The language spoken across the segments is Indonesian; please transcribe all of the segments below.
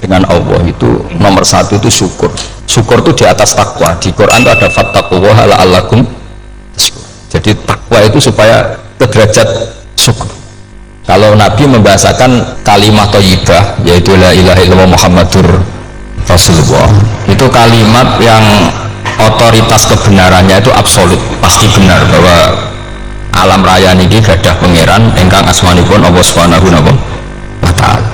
dengan Allah itu nomor satu itu syukur. Syukur itu di atas takwa. Di Quran itu ada fattaqullaha la'allakum tashkurun. Jadi takwa itu supaya ke derajat syukur. Kalau Nabi membahasakan kalimat thayyibah yaitu la ilaha illallah Muhammadur Rasulullah, itu kalimat yang otoritas kebenarannya itu absolut, pasti benar bahwa alam raya niki gadah pangeran ingkang asmanipun Allah Subhanahu wa taala.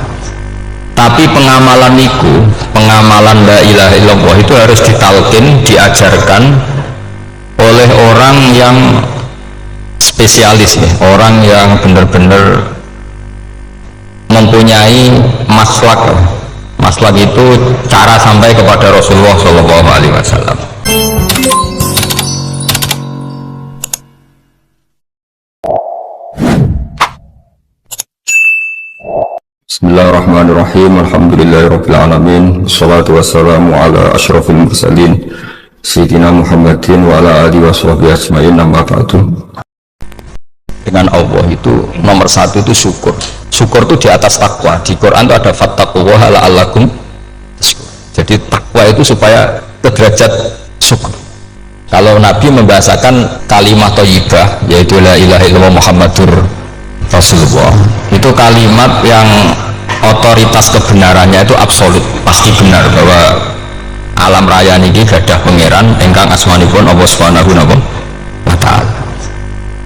Tapi pengamalan niku, pengamalan la ilaha illallah itu harus ditalkin, diajarkan oleh orang yang spesialis ya, orang yang benar-benar mempunyai maslak. Maslak itu cara sampai kepada Rasulullah Shallallahu Alaihi Wasallam. Bismillahirrahmanirrahim. Alhamdulillahirabbil alamin. Wassalatu wassalamu ala asyrafil mursalin sayyidina Muhammadin wa ala alihi washabbihi ajmain. Amma ba'du. Dengan Allah itu nomor satu itu syukur. Syukur itu di atas takwa. Di Quran itu ada fattaqullaha la'allakum tashkurun. Jadi takwa itu supaya ke derajat syukur. Kalau Nabi membahasakan kalimat thayyibah yaitu la ilaha illallah Muhammadur Rasulullah, itu kalimat yang otoritas kebenarannya itu absolut, pasti benar bahwa alam raya niki gadah pangeran ingkang asmanipun Allah Subhanahu wa taala.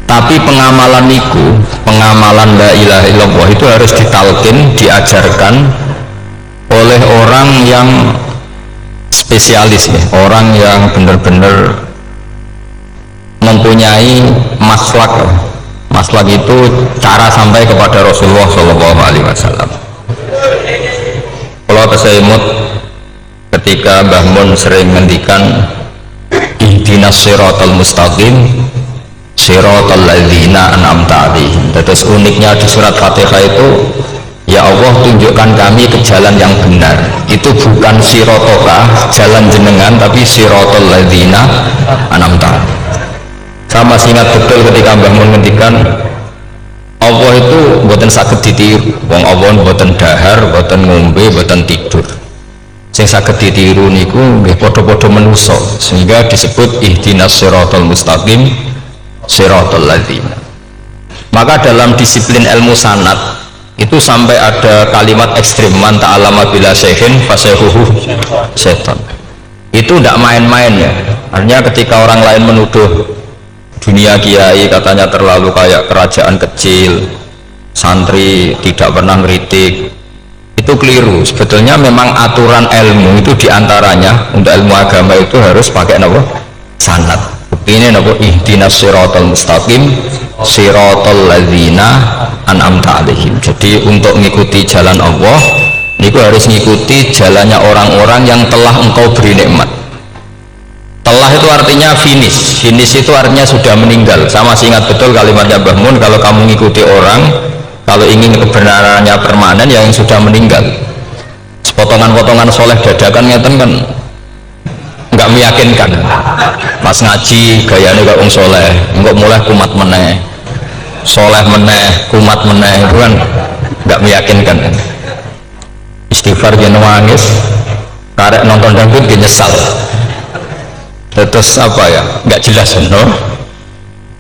Tapi pengamalan niku, pengamalan la ilaha illallah itu harus ditalkin, diajarkan oleh orang yang spesialis ya, orang yang benar-benar mempunyai maslak. Maslak itu cara sampai kepada Rasulullah Shallallahu Alaihi Wasallam. Kalau tersebut ketika Mbah Mun sering ngendikan ihdinas siratal mustaqim siratal ladzina an'amta 'alaihim. Terus uniknya di surat Fatihah itu, ya Allah tunjukkan kami ke jalan yang benar. Itu bukan siratoka jalan jenengan, tapi siratal ladzina an'amta 'alaihim. Sama ingat betul ketika Mbah Mun ngendikan Allah itu mboten saged ditiru. Wong Allah mboten dahar, mboten ngombe, mboten tidur. Sing saged ditiru niku nggih padha-padha manusa, sehingga disebut ihdinas siratal mustaqim siratal ladzina. Maka dalam disiplin ilmu sanad itu sampai ada kalimat ekstrim, man ta'allama bila syekhin fasyekhuhu setan. Itu tidak main-main ya. Artinya ketika orang lain menuduh dunia kiai katanya terlalu kayak kerajaan kecil, santri tidak pernah ngeritik, itu keliru. Sebetulnya memang aturan ilmu itu diantaranya untuk ilmu agama itu harus pakai apa? Sanad. Buktinya apa? Ihdinas siratal mustaqim siratal ladzina an'amta 'alaihim. Jadi untuk mengikuti jalan Allah niku harus mengikuti jalannya orang-orang yang telah engkau beri nikmat. Telah itu artinya finish. Finish itu artinya sudah meninggal. Sama ingat betul kalimatnya Mbah Mun, kalau kamu mengikuti orang, kalau ingin kebenarannya permanen, yang sudah meninggal. Potongan-potongan soleh dadakan ngeten kan nggak meyakinkan. Pas ngaji gayanya gak wong soleh, nggak mulai kumat meneh, soleh meneh, kumat meneh, itu kan nggak meyakinkan. Istighfar dia nangis, karek nonton dangdut dia nyesal. Terus apa ya, nggak jelas no?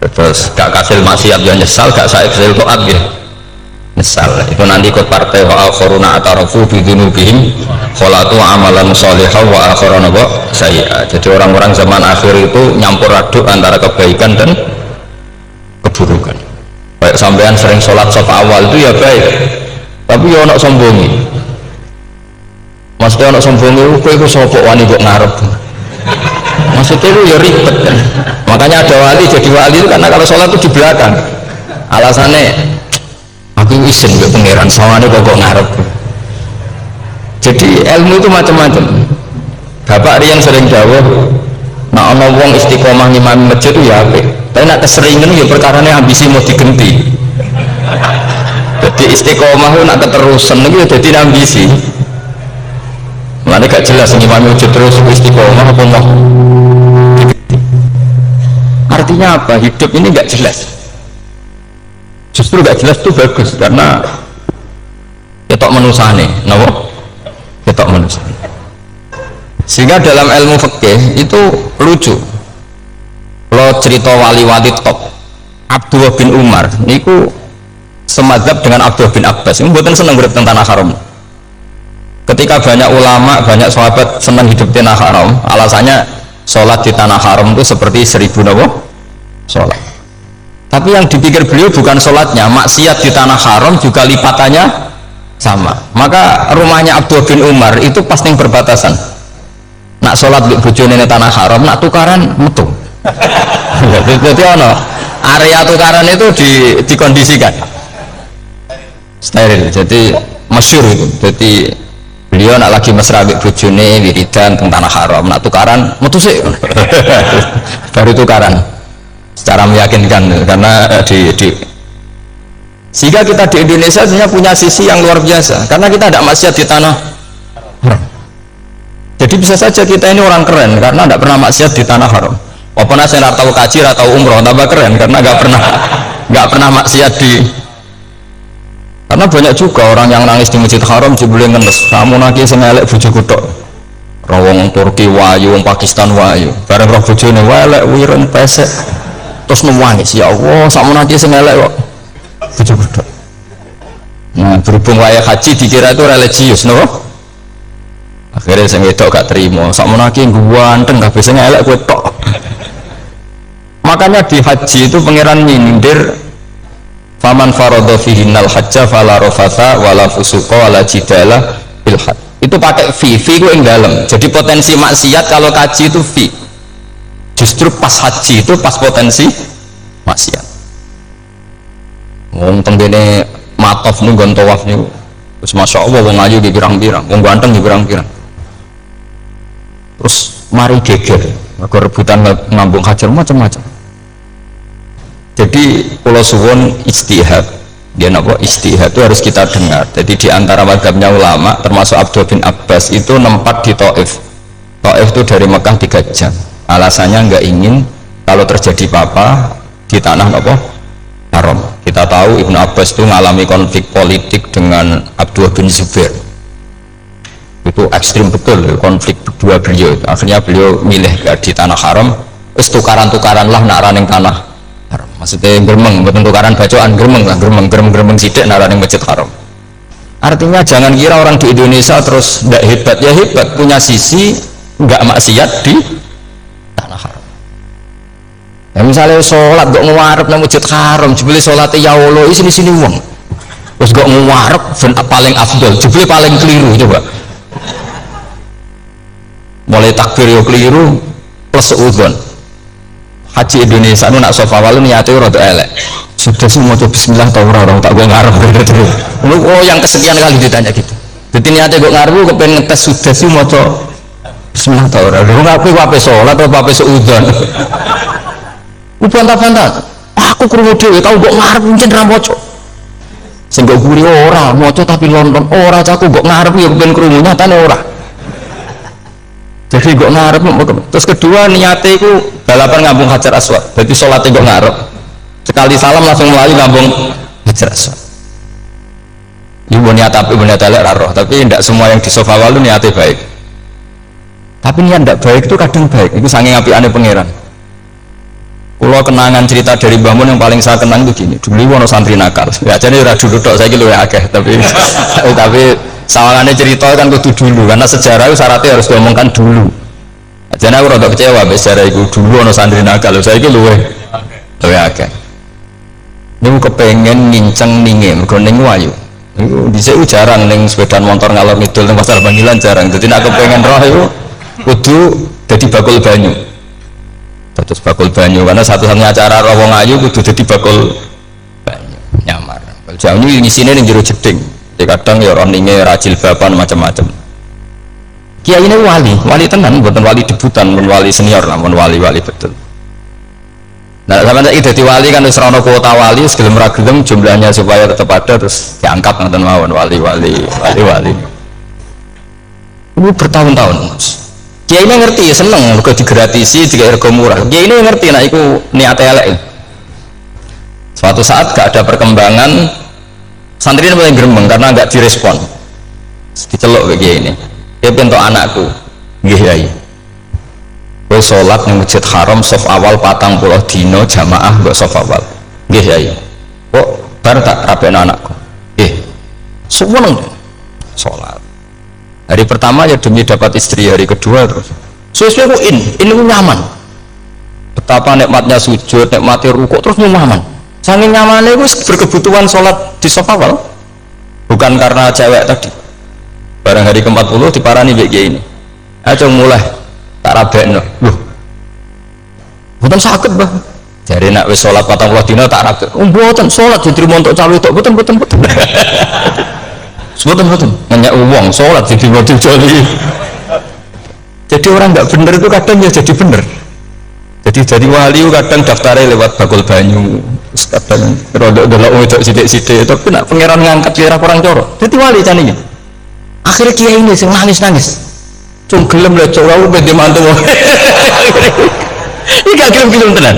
Terus gak kasil maksiat ya nyesal, gak kasil toat ya nyesal. Itu nanti ikut partai wa akharuna atarafu bi dzunubihim khalatu amalan sholihan wa akharuna sayyi'at. Jadi orang-orang zaman akhir itu nyampur aduk antara kebaikan dan keburukan. Baik sampean sering sholat saf awal itu ya baik, tapi ya ono sombongi. Maksudnya ono sombongi kowe iku sapa wani kok ngarep. Maksudnya itu ya ribet kan. Makanya ada wali jadi wali itu karena kalau sholat itu di belakang. Alasannya aku izin ke pangeran sawane kok ngarep. Jadi ilmu itu macam-macam. Bapak Rian sering dawuh, nah ana wong istiqomah ngimami masjid itu ya apik. Tapi nak keseringan ya perkarane ambisi mau digenti. Jadi istiqomah itu nak keterusan itu jadi ambisi. Mulane gak jelas ngimami masjid terus istiqomah apa mau. Artinya apa? Hidup ini nggak jelas. Justru nggak jelas itu bagus karena ketok menusane, nopo ketok manusia. Sehingga dalam ilmu fikih itu lucu. Lo cerita wali-wali top Abdullah bin Umar niku semadzhab dengan Abdullah bin Abbas. Ini buatan senang urip tentang tanah haram. Ketika banyak ulama, banyak sahabat senang hidup di tanah haram, alasannya sholat di tanah haram itu seperti 1000 sholat. Tapi yang dipikir beliau bukan sholatnya, maksiat di tanah haram juga lipatannya sama. Maka rumahnya Abdullah bin Umar itu pasti yang berbatasan. Nak sholat di bojone tanah haram, nak tukaran metu. Jadi area tukaran itu dikondisikan steril, jadi masyhur itu. Jadi beliau nak lagi mesra ambek bojone wiridan teng tanah haram, nak tukaran metu sik. Baru tukaran secara meyakinkan karena sehingga kita di Indonesia sebenarnya punya sisi yang luar biasa karena kita tidak maksiat di tanah haram. Jadi bisa saja kita ini orang keren karena tidak pernah maksiat di tanah haram. Walaupun saya tahu kaji atau umroh tambah keren karena nggak pernah maksiat di. Karena banyak juga orang yang nangis di masjid haram jebule ngenes kamu naki sing elek bojoku tok. Rawong Turki wayu, Pakistan wayu. Bareng roh bojone elek wireng pesek. Terus nangis ya Allah sakmu naki sing elek kok bojoku tok. Nah, berhubung wayah haji dikira itu religius no? Akhirnya sing wedok gak terima. Sakmu naki ganteng kabeh sing elek kowe tok. Makanya di haji itu pangeran nyindir faman faradha fihinnal hajja fala rafatha wala fusuqa wala jidala fil hajj. Itu pakai fi ku ing dalem. Jadi potensi maksiat kalau haji itu fi. Justru pas haji itu pas potensi maksiat. Wong tenggene matof ning nggon tawaf niku wis masyaallah wong ayu di pirang-pirang, wong ganteng di pirang-pirang. Terus mari geger, mergo rebutan ngambung hajar macam-macam. Jadi kalau suwon istihad, dia napa istihad itu harus kita dengar. Jadi di antara mazhabnya ulama, termasuk Abdullah bin Abbas itu nempat di Taif. Taif itu dari Mekah 3 jam. Alasannya nggak ingin kalau terjadi apa-apa di tanah apa haram. Kita tahu Ibnu Abbas itu mengalami konflik politik dengan Abdullah bin Zubair. Itu ekstrim betul konflik berdua beliau. Akhirnya beliau milih di tanah haram. Wis tukaran-tukaran lah nak raning tanah. Maksudnya gremeng, betul tukaran bacaan gremeng sidik nara yang masjid haram. Artinya jangan kira orang di Indonesia terus tidak hebat, ya hebat, punya sisi nggak maksiat di tanah haram. Ya misalnya sholat gak ngewarep nang masjid haram, jebule sholatnya ya Allah sini uang, terus gak ngewarep paling afdol, jebule paling keliru coba. Mulai takbir yo keliru plus seudon. Haji Indonesia nu nak sofa walu niate rada elek. Sudah semua coba bismillah tau orang tak gue ngarep gitu. Oh yang kesekian kali ditanya gitu. Jadi niate gue ngarep kepengen ngetes sudah semua coba bismillah tau orang. Lu ngaku apa sholat atau apa seudon? Bantah-bantah. Aku krungu dhewe tau gue ngarep mungkin ra moco. Sing mbok guri ora moco tapi nonton ora caku gue ngarep ya ben krungu nyatane ora. Jadi gue ngarep. Terus kedua niate itu balapan ngambung Hajar Aswad. Jadi sholatnya gue ngarep. Sekali salam langsung melayu ngambung Hajar Aswad. Ibu niat tapi niat elek roh. Tapi tidak semua yang di sofa walu niatnya baik. Tapi niat tidak baik itu kadang baik. Itu saking apiane pangeran. Kalau kenangan cerita dari Mbah Mun yang paling saya kenang itu gini. Dulu wono santri nakal. Ya jadi udah dulu dok saya gitu ya akeh. Tapi sawangannya cerita kan kudu dulu karena sejarah itu syaratnya harus diomongkan dulu. Jadi aku rada kecewa sejarah itu dulu ono santri nakal. Saya gitu luwe akeh. Ini kepengen nginceng ningin, ning wayu. Dhisik jarang ning sepeda motor ngalor ngidul ning pasar Bangilan jarang. Jadi nek kepengen roh itu kudu dadi bakul banyu. Terus bakul banyu karena satu-satunya acara roh wong ayu kudu dadi bakul banyu nyamar. Kalau ini isine ning jero jeding. Ya kadang ya orang ini rajil bapan macam-macam. Kiai ini wali tenan, bukan wali debutan, bukan wali senior, namun wali betul. Nah, sama saya jadi wali kan harus rono kuota wali, segala meragam jumlahnya supaya tetap ada terus diangkat nanti mawon wali. Ini bertahun-tahun. Kiai ini ngerti, seneng, juga digratisi, juga ergo murah. Kiai ini ngerti, nah itu niat elek. Suatu saat gak ada perkembangan. Santri ini paling gerembeng karena nggak direspon, diceluk kayak ini. pentok anakku nggih Yai kowe salat ning Masjid Haram saf awal 40 dina jamaah mbok saf awal nggih Yai kok bar tak rabekno anakku nggih seneng salat hari pertama ya demi dapat istri, hari kedua terus sesuai aku ini nyaman betapa nikmatnya sujud, nikmatnya rukuk terus nyaman saking nyamannya itu berkebutuhan sholat di saf awal bukan karena cewek tadi barang hari ke-40 diparani BG ini ayo mulai tak rabekno loh bukan sakit bah jadi nak wis sholat 40 dina tak rabek bukan sholat diterima untuk cawe itu betul betul nanya uang sholat jadi motif joli jadi orang nggak bener itu kadang ya jadi bener jadi wali kadang daftarnya lewat bakul banyu kadang rodok-rodok wedok sidik-sidik tapi nak pangeran ngangkat kira kurang corok jadi wali caninya akhirnya kiai ini sing nangis cung gelem lah cowok aku beda mantu ini gak gelem tenan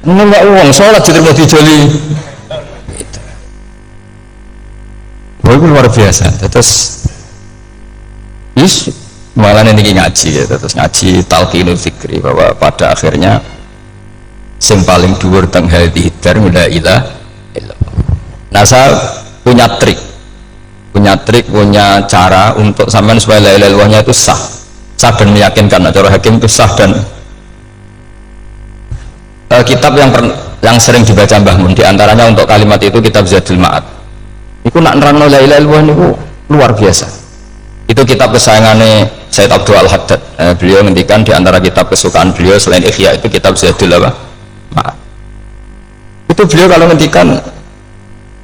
nanya uang sholat jadi motif joli itu luar biasa terus malah ini ngaji ya terus ngaji talqinul fikri bahwa pada akhirnya yang paling dhuwur teng hadhihi dar la ilaha illallah. Nah saya punya trik punya cara untuk sampean supaya la ilaha illallahnya itu sah dan meyakinkan. Nah, cara hakim itu sah dan kitab yang sering dibaca Mbah Mun diantaranya untuk kalimat itu kitab Zadul Ma'ad itu nak nerangno la ilaha illallah niku luar biasa. Itu kitab kesayangannya Sayyid Abdul Al-Haddad. Beliau ngendikan diantara kitab kesukaan beliau selain Ihya itu kitab Zadul Ma'ad. Itu beliau kalau ngendikan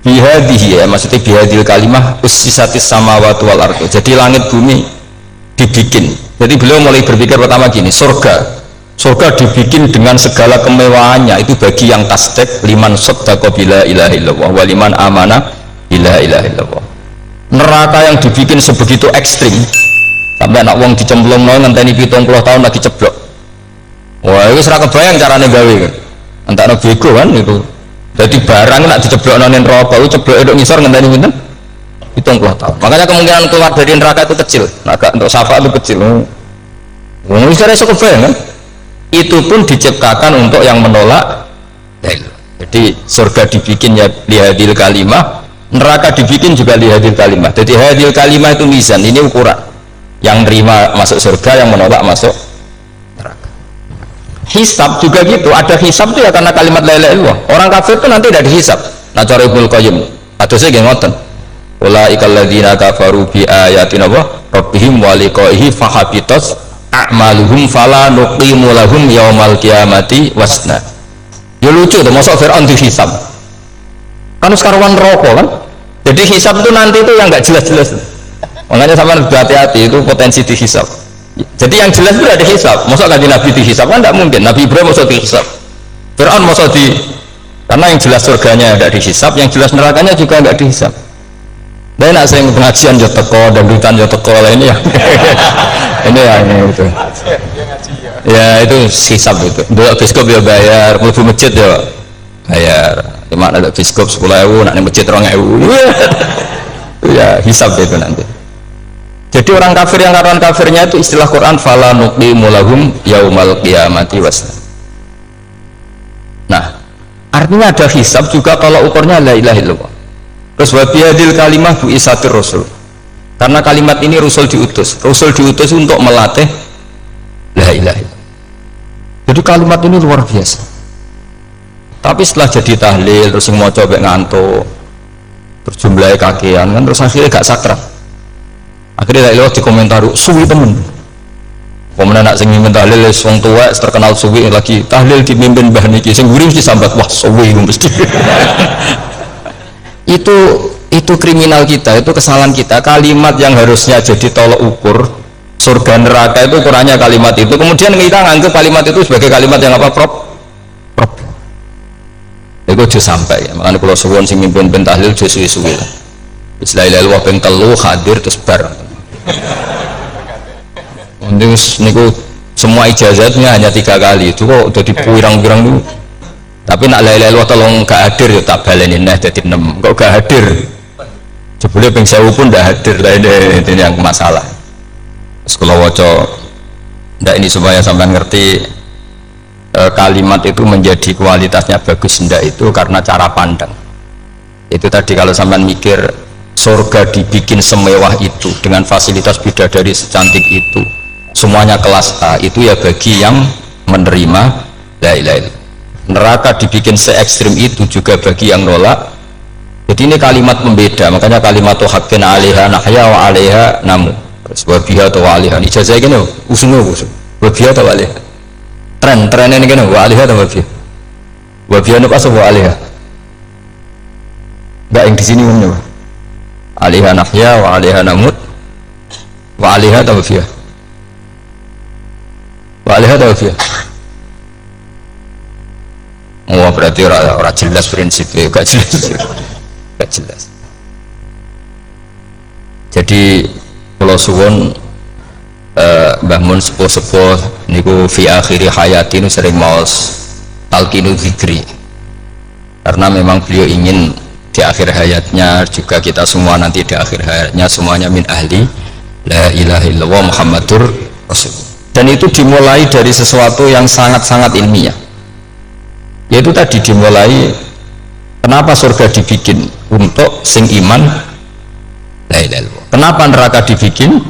bihadihi ya maksudnya bihadil kalimah ussisatis samawati wal ardu. Jadi langit bumi dibikin. Jadi beliau mulai berpikir pertama gini, surga dibikin dengan segala kemewahannya itu bagi yang tasdik liman saddaqa bila ilaha illallah wa liman amana bila ilaha illallah. Neraka yang dibikin sebegitu ekstrim sampai anak wong dicemplung no ngenteni 70 tahun lagi ceblok. Wah itu serah kebayang caranya gawe antara bego kan itu jadi barang nak diceblok nonin rokok itu ceblok itu ngisor ngenteni pinten 70 tahun. Makanya kemungkinan keluar dari neraka itu kecil agak untuk syafaat itu kecil. Wong isore sok kebayang kan itu pun diciptakan untuk yang menolak. Jadi surga dibikin ya lihadil kalimah, neraka dibikin juga lihadil kalimah. Jadi hadil kalimah itu mizan, ini ukuran yang terima masuk surga, yang menolak masuk neraka. Hisab juga gitu, ada hisab itu ya karena kalimat la ilaha illallah. Orang kafir itu nanti tidak dihisab. Nah cara Ibnu Qayyim ada saya nggih ngoten ulaikal ladzina kafaru bi ayatina wa rabbihim wa liqaihi fahabitat a'maluhum fala nuqimu lahum yaumal qiyamati wasna. Ya lucu tuh masuk Fir'aun dihisab kan sekarang rokok kan jadi hisab itu nanti itu yang nggak jelas-jelas makanya sama hati-hati itu potensi dihisab jadi yang jelas itu ada hisab masuk kan Nabi dihisab kan tidak mungkin Nabi Ibrahim masuk dihisab Fir'aun masuk karena yang jelas surganya nggak dihisab yang jelas nerakanya juga nggak dihisab dan nak saya pengajian jauh teko dan dutan jauh teko ini ya ini ya ini itu ya itu hisab itu dua biskop ya bayar mlebu masjid ya bayar gimana ada biskop 10.000 nak masjid 2.000 ya hisab itu nanti jadi orang kafir yang karuan kafirnya itu istilah Quran fala nuqimu lahum yaumal qiyamati wasna. Nah artinya ada hisab juga kalau ukurnya la ilaha illallah. Terus wabiyadil kalimah bu isatir rasul karena kalimat ini rasul diutus untuk melatih la ilaha illallah. Jadi kalimat ini luar biasa tapi setelah jadi tahlil terus mau coba ngantuk terus jumlahnya kakean kan terus akhirnya gak sakral akhirnya la ilaha dikomentari suwi temen pemenang nak sing mimpin tahlil wong tua terkenal suwi lagi tahlil dipimpin mbah niki sing gurih mesti sambat wah suwi mesti itu kriminal kita, itu kesalahan kita. Kalimat yang harusnya jadi tolok ukur surga neraka itu ukurannya kalimat itu, kemudian kita nganggap kalimat itu sebagai kalimat yang apa itu sudah sampai ya. Makanya kalau suwon sing mimpin tahlil sudah suwi-suwi la ilaha illallah ping 3 hadir terus bar niku semua ijazatnya hanya 3 kali itu kok udah dipirang-pirang dulu. Tapi nak la ilaha illallah tolong gak hadir ya tak baleni neh dadi 6 kok gak hadir jebule ping 1000 pun ndak hadir lah ini yang masalah Sekolah waca ndak ini supaya sampean ngerti kalimat itu menjadi kualitasnya bagus ndak itu karena cara pandang. Itu tadi kalau sampean mikir surga dibikin semewah itu dengan fasilitas bidadari secantik itu, semuanya kelas A, itu ya bagi yang menerima la ilaha illallah. Neraka dibikin se ekstrim itu juga bagi yang nolak. Jadi ini kalimat pembeda, makanya kalimat haqqin 'alaiha nahya wa 'alaiha namu. Wabiha atau waliha ijazah gini usungnya wabiha atau waliha tren ini gini waliha atau wabiha itu pas waliha enggak yang di sini umumnya aliha nahya wa aliha namut wa aliha atau wabiha atau wabiha oh berarti orang jelas prinsipnya gak jelas jadi kalau suwon Mbah Mun sepuh-sepuh niku fi akhiri hayati nu sering maos talqinu dzikri karena memang beliau ingin di akhir hayatnya juga kita semua nanti di akhir hayatnya semuanya min ahli la ilaha illallah Muhammadur Rasul, dan itu dimulai dari sesuatu yang sangat-sangat ilmiah, yaitu tadi dimulai kenapa surga dibikin untuk sing iman la ilaha illallah. Kenapa neraka dibikin?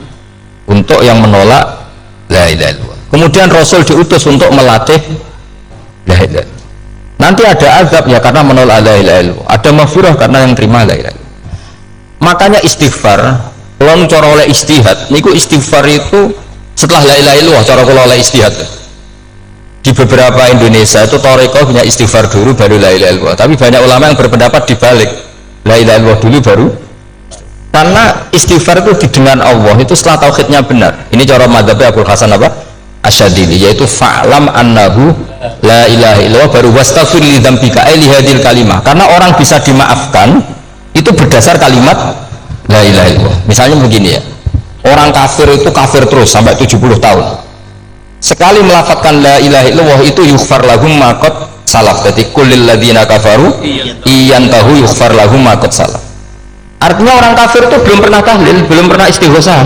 Untuk yang menolak la ilaha illallah. Kemudian Rasul diutus untuk melatih la ilaha illallah. Nanti ada azab ya karena menolak la ilaha illallah. Ada maghfirah karena yang terima la ilaha illallah. Makanya istighfar, kalau cara oleh istihad, niku istighfar itu setelah la ilaha illallah cara kalau oleh istihad. Di beberapa Indonesia itu thariqah punya istighfar dulu baru la ilaha illallah. Tapi banyak ulama yang berpendapat dibalik. La ilaha illallah dulu baru, karena istighfar itu didengar Allah itu setelah tauhidnya benar. Ini cara madzhabnya Abul Hasan apa? Asyadili, yaitu fa'lam annahu la ilaha illallah baru wastaghfir li dzambika li hadhil kalimah. Karena orang bisa dimaafkan itu berdasar kalimat la ilaha illallah. Misalnya begini ya, orang kafir itu kafir terus sampai 70 tahun, sekali melafadzkan la ilaha illallah itu yughfar lahum ma qad salaf. Jadi kullil ladzina kafaru iyantahu yughfar lahum ma qad salaf. Artinya orang kafir itu belum pernah tahlil, belum pernah istighosah,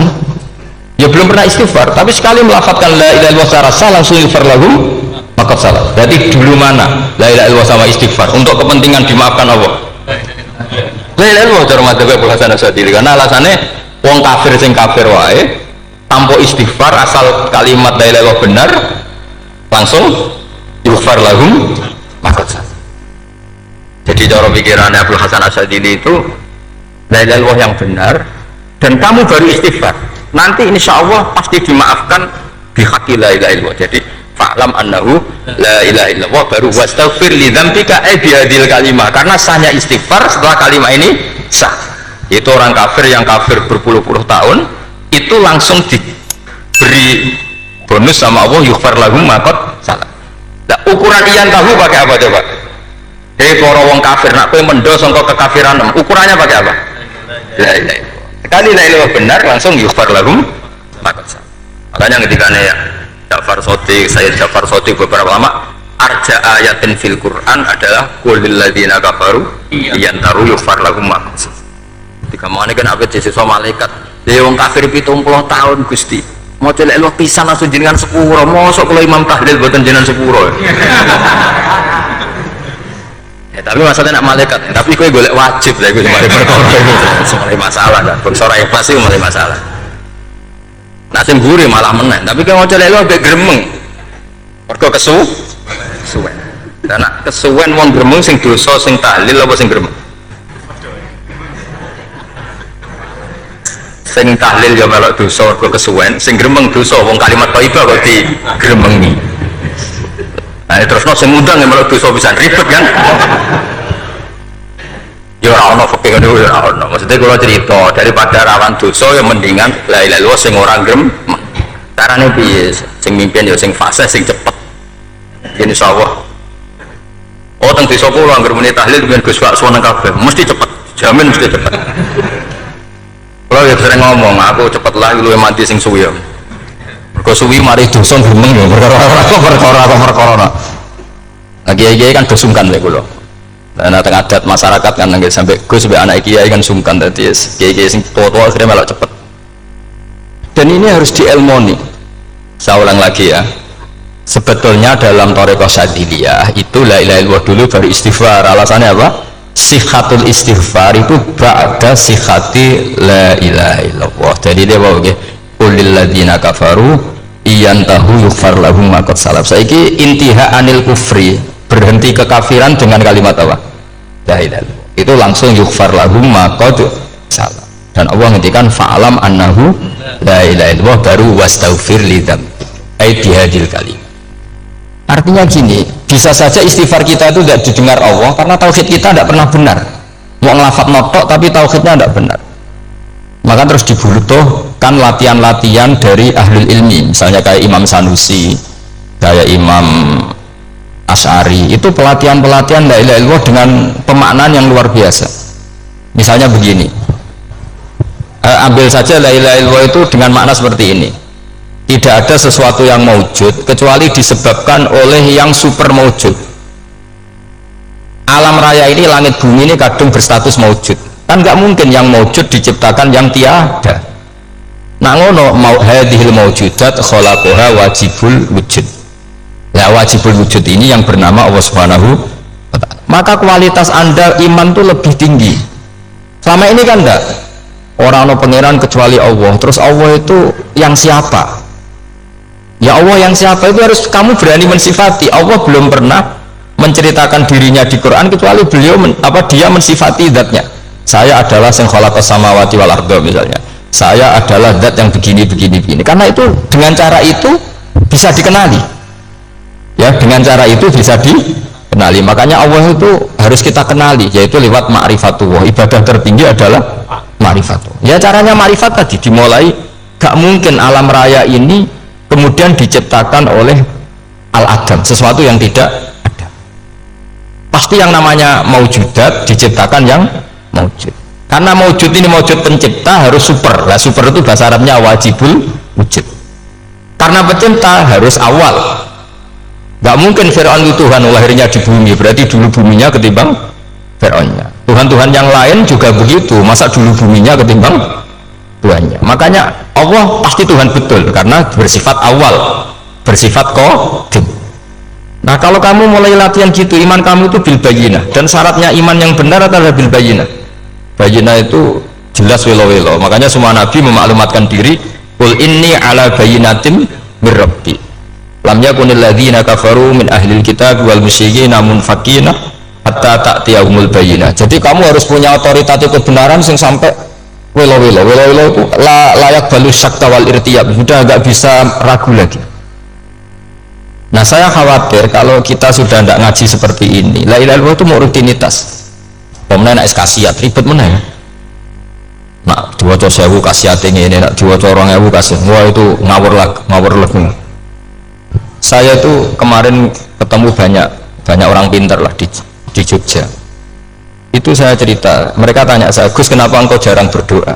ya belum pernah istighfar, tapi sekali melafadzkan la ilaha illallah secara sah langsung istighfar lahum maka salah. Berarti dulu mana la ilaha illallah sama istighfar untuk kepentingan dimaafkan Allah? La ilaha illallah cara madzhab Abul Hasan Asyadili, karena alasannya wong kafir sing kafir wae tanpa istighfar asal kalimat la ilaha illallah benar langsung istighfar lahum maka salah. Jadi cara pikirannya Abul Hasan Asyadili itu la ilaha illallah yang benar dan kamu baru istighfar, nanti insya Allah pasti dimaafkan bihaqi la ilaha illallah. Jadi fa'lam annahu la ilaha illallah baru wastaghfir li dzambika bihadil kalimah, karena sahnya istighfar setelah kalimat ini sah. Itu orang kafir yang kafir berpuluh-puluh tahun itu langsung diberi bonus sama Allah yughfar lahum ma qad salah. Nah, ukuran iyan tahu pakai apa coba? Para wong kafir nak kowe mendo sangka kekafiran ukurannya pakai apa? La ilaha illallah. Sekali la ilaha benar langsung yughfar lahum maka sah. Makanya ketika ya Ja'far Shadiq, Sayyid Ja'far Shadiq, beberapa lama arja ayatin fil Quran adalah qulil ladzina kafaru iyantaru yughfar lahum maka sah. Ketika mau kan apa siswa malaikat dia wong kafir 70 tahun Gusti mau la ilaha pisan langsung jenengan sepuro, mosok kalau imam tahlil boten jenengan sepuro. Tapi masalahnya nak malaikat, tapi kue golek wajib lah, gue cuma mulai masalah kan, bersora ikhlas sih mulai masalah. Nasib gurih malah menang, tapi kalau mau celek lo agak gremeng, mereka kesuwen. Dan nak kesuwen wong gremeng sing dosa sing tahlil apa sing gremeng? Sing tahlil ya melok dosa mereka kesuwen, sing gremeng dosa wong kalimat thayyibah kok di gremengi. Nah, terus sing ngundang yang melok dosa pisan ribet kan? Ya ora ono fakir ngono ya ora ono. Maksudnya kalau cerita daripada rawan dosa yang mendingan la ilaha illallah sing ora grem. Carane piye? Sing mimpin ya sing fasih sing cepet. Yen insyaallah. Oh teng desa kula anggere muni tahlil ben Gus Bakso nang kabeh mesti cepet. Jamin mesti cepet. Kalau ya sering ngomong aku cepet lah luwe mati sing suwi. Mergo suwi mari dosa gremeng ya perkara. Nah kiai-kiai kan dosungkan lek kula. Nah teng adat masyarakat kan nggih sampai Gus sampai anak kiai kan sungkan dadi kiai-kiai sing tua-tua akhirnya malah cepet. Dan ini harus diilmoni. Saya ulang lagi ya, sebetulnya dalam Thariqah Syadziliyah itu la ilaha illallah dulu baru istighfar. Alasannya apa? Sihhatul istighfar itu ba'da sihhati la ilaha illallah. Jadi dia bawa qulil ladzina kafaru iyantahu yughfar lahum ma qad salaf. Saiki intiha anil kufri, berhenti kekafiran dengan kalimat apa? La ilaha illallah. Itu langsung yughfar lahum ma qad salaf. Dan Allah ngendikan fa'alam annahu la ilaha illallah baru wastaghfir lidzam ai bihadil kalim. Artinya gini, bisa saja istighfar kita itu tidak didengar Allah karena tauhid kita tidak pernah benar. Mau ngelafat notok tapi tauhidnya tidak benar. Maka terus dibutuhkan latihan-latihan dari ahlul ilmi, misalnya kayak Imam Sanusi, kayak Imam Asy'ari, itu pelatihan-pelatihan la ilaha illallah dengan pemaknaan yang luar biasa. Misalnya begini, ambil saja la ilaha illallah itu dengan makna seperti ini: tidak ada sesuatu yang maujud kecuali disebabkan oleh yang super maujud. Alam raya ini, langit bumi ini kadung berstatus maujud, kan nggak mungkin yang maujud diciptakan yang tiada. Nah ngono mau hadhil maujudat khalaqaha wajibul wujud. Ya wajibul wujud ini yang bernama Allah Subhanahu wa ta'ala. Maka kualitas Anda iman tuh lebih tinggi. Selama ini kan enggak, orang no pangeran kecuali Allah. Terus Allah itu yang siapa? Ya Allah yang siapa itu harus kamu berani mensifati. Allah belum pernah menceritakan dirinya di Quran kecuali beliau dia mensifati zatnya. Saya adalah yang khalaqas samawati wal ardha misalnya. Saya adalah zat yang begini. Karena itu dengan cara itu bisa dikenali. Ya, dengan cara itu bisa dikenali. Makanya Allah itu harus kita kenali, yaitu lewat ma'rifatullah. Ibadah tertinggi adalah ma'rifatullah. Ya caranya ma'rifat tadi dimulai, gak mungkin alam raya ini kemudian diciptakan oleh al-adam, sesuatu yang tidak ada. Pasti yang namanya maujudat diciptakan yang maujud. Karena maujud ini maujud pencipta harus super. Nah, super itu bahasa Arabnya wajibul wujud. Karena pencipta harus awal. Gak mungkin Fir'aun itu Tuhan lahirnya di bumi, berarti dulu buminya ketimbang Fir'aunnya. Tuhan-Tuhan yang lain juga begitu, masa dulu buminya ketimbang Tuhannya. Makanya Allah pasti Tuhan betul karena bersifat awal, bersifat qadim. Nah kalau kamu mulai latihan gitu, iman kamu itu bil bayyinah. Dan syaratnya iman yang benar adalah bil bayyinah. Bayyinah itu jelas welo-welo. Makanya semua nabi memaklumatkan diri, qul inni ala bayyinatin mir rabbi lam yakunil ladzina kafaru min ahlil kitab wal musyrikin munfakina hatta ta'tiyahumul bayyinah. Jadi kamu harus punya otoritatif kebenaran sing sampai welo-welo itu layak balus syakta wal irtiyab, sudah agak bisa ragu lagi. Nah saya khawatir kalau kita sudah tidak ngaji seperti ini, la ilaha illallah itu mau rutinitas. Pemenang nak kasiat ribet mana ya? Nak diwaca 1000 kasiat ini, nak diwaca 2000 kasiat, wah itu ngawur lagi. Saya tuh kemarin ketemu banyak orang pintar lah di Jogja. Itu saya cerita, mereka tanya saya, Gus kenapa engkau jarang berdoa?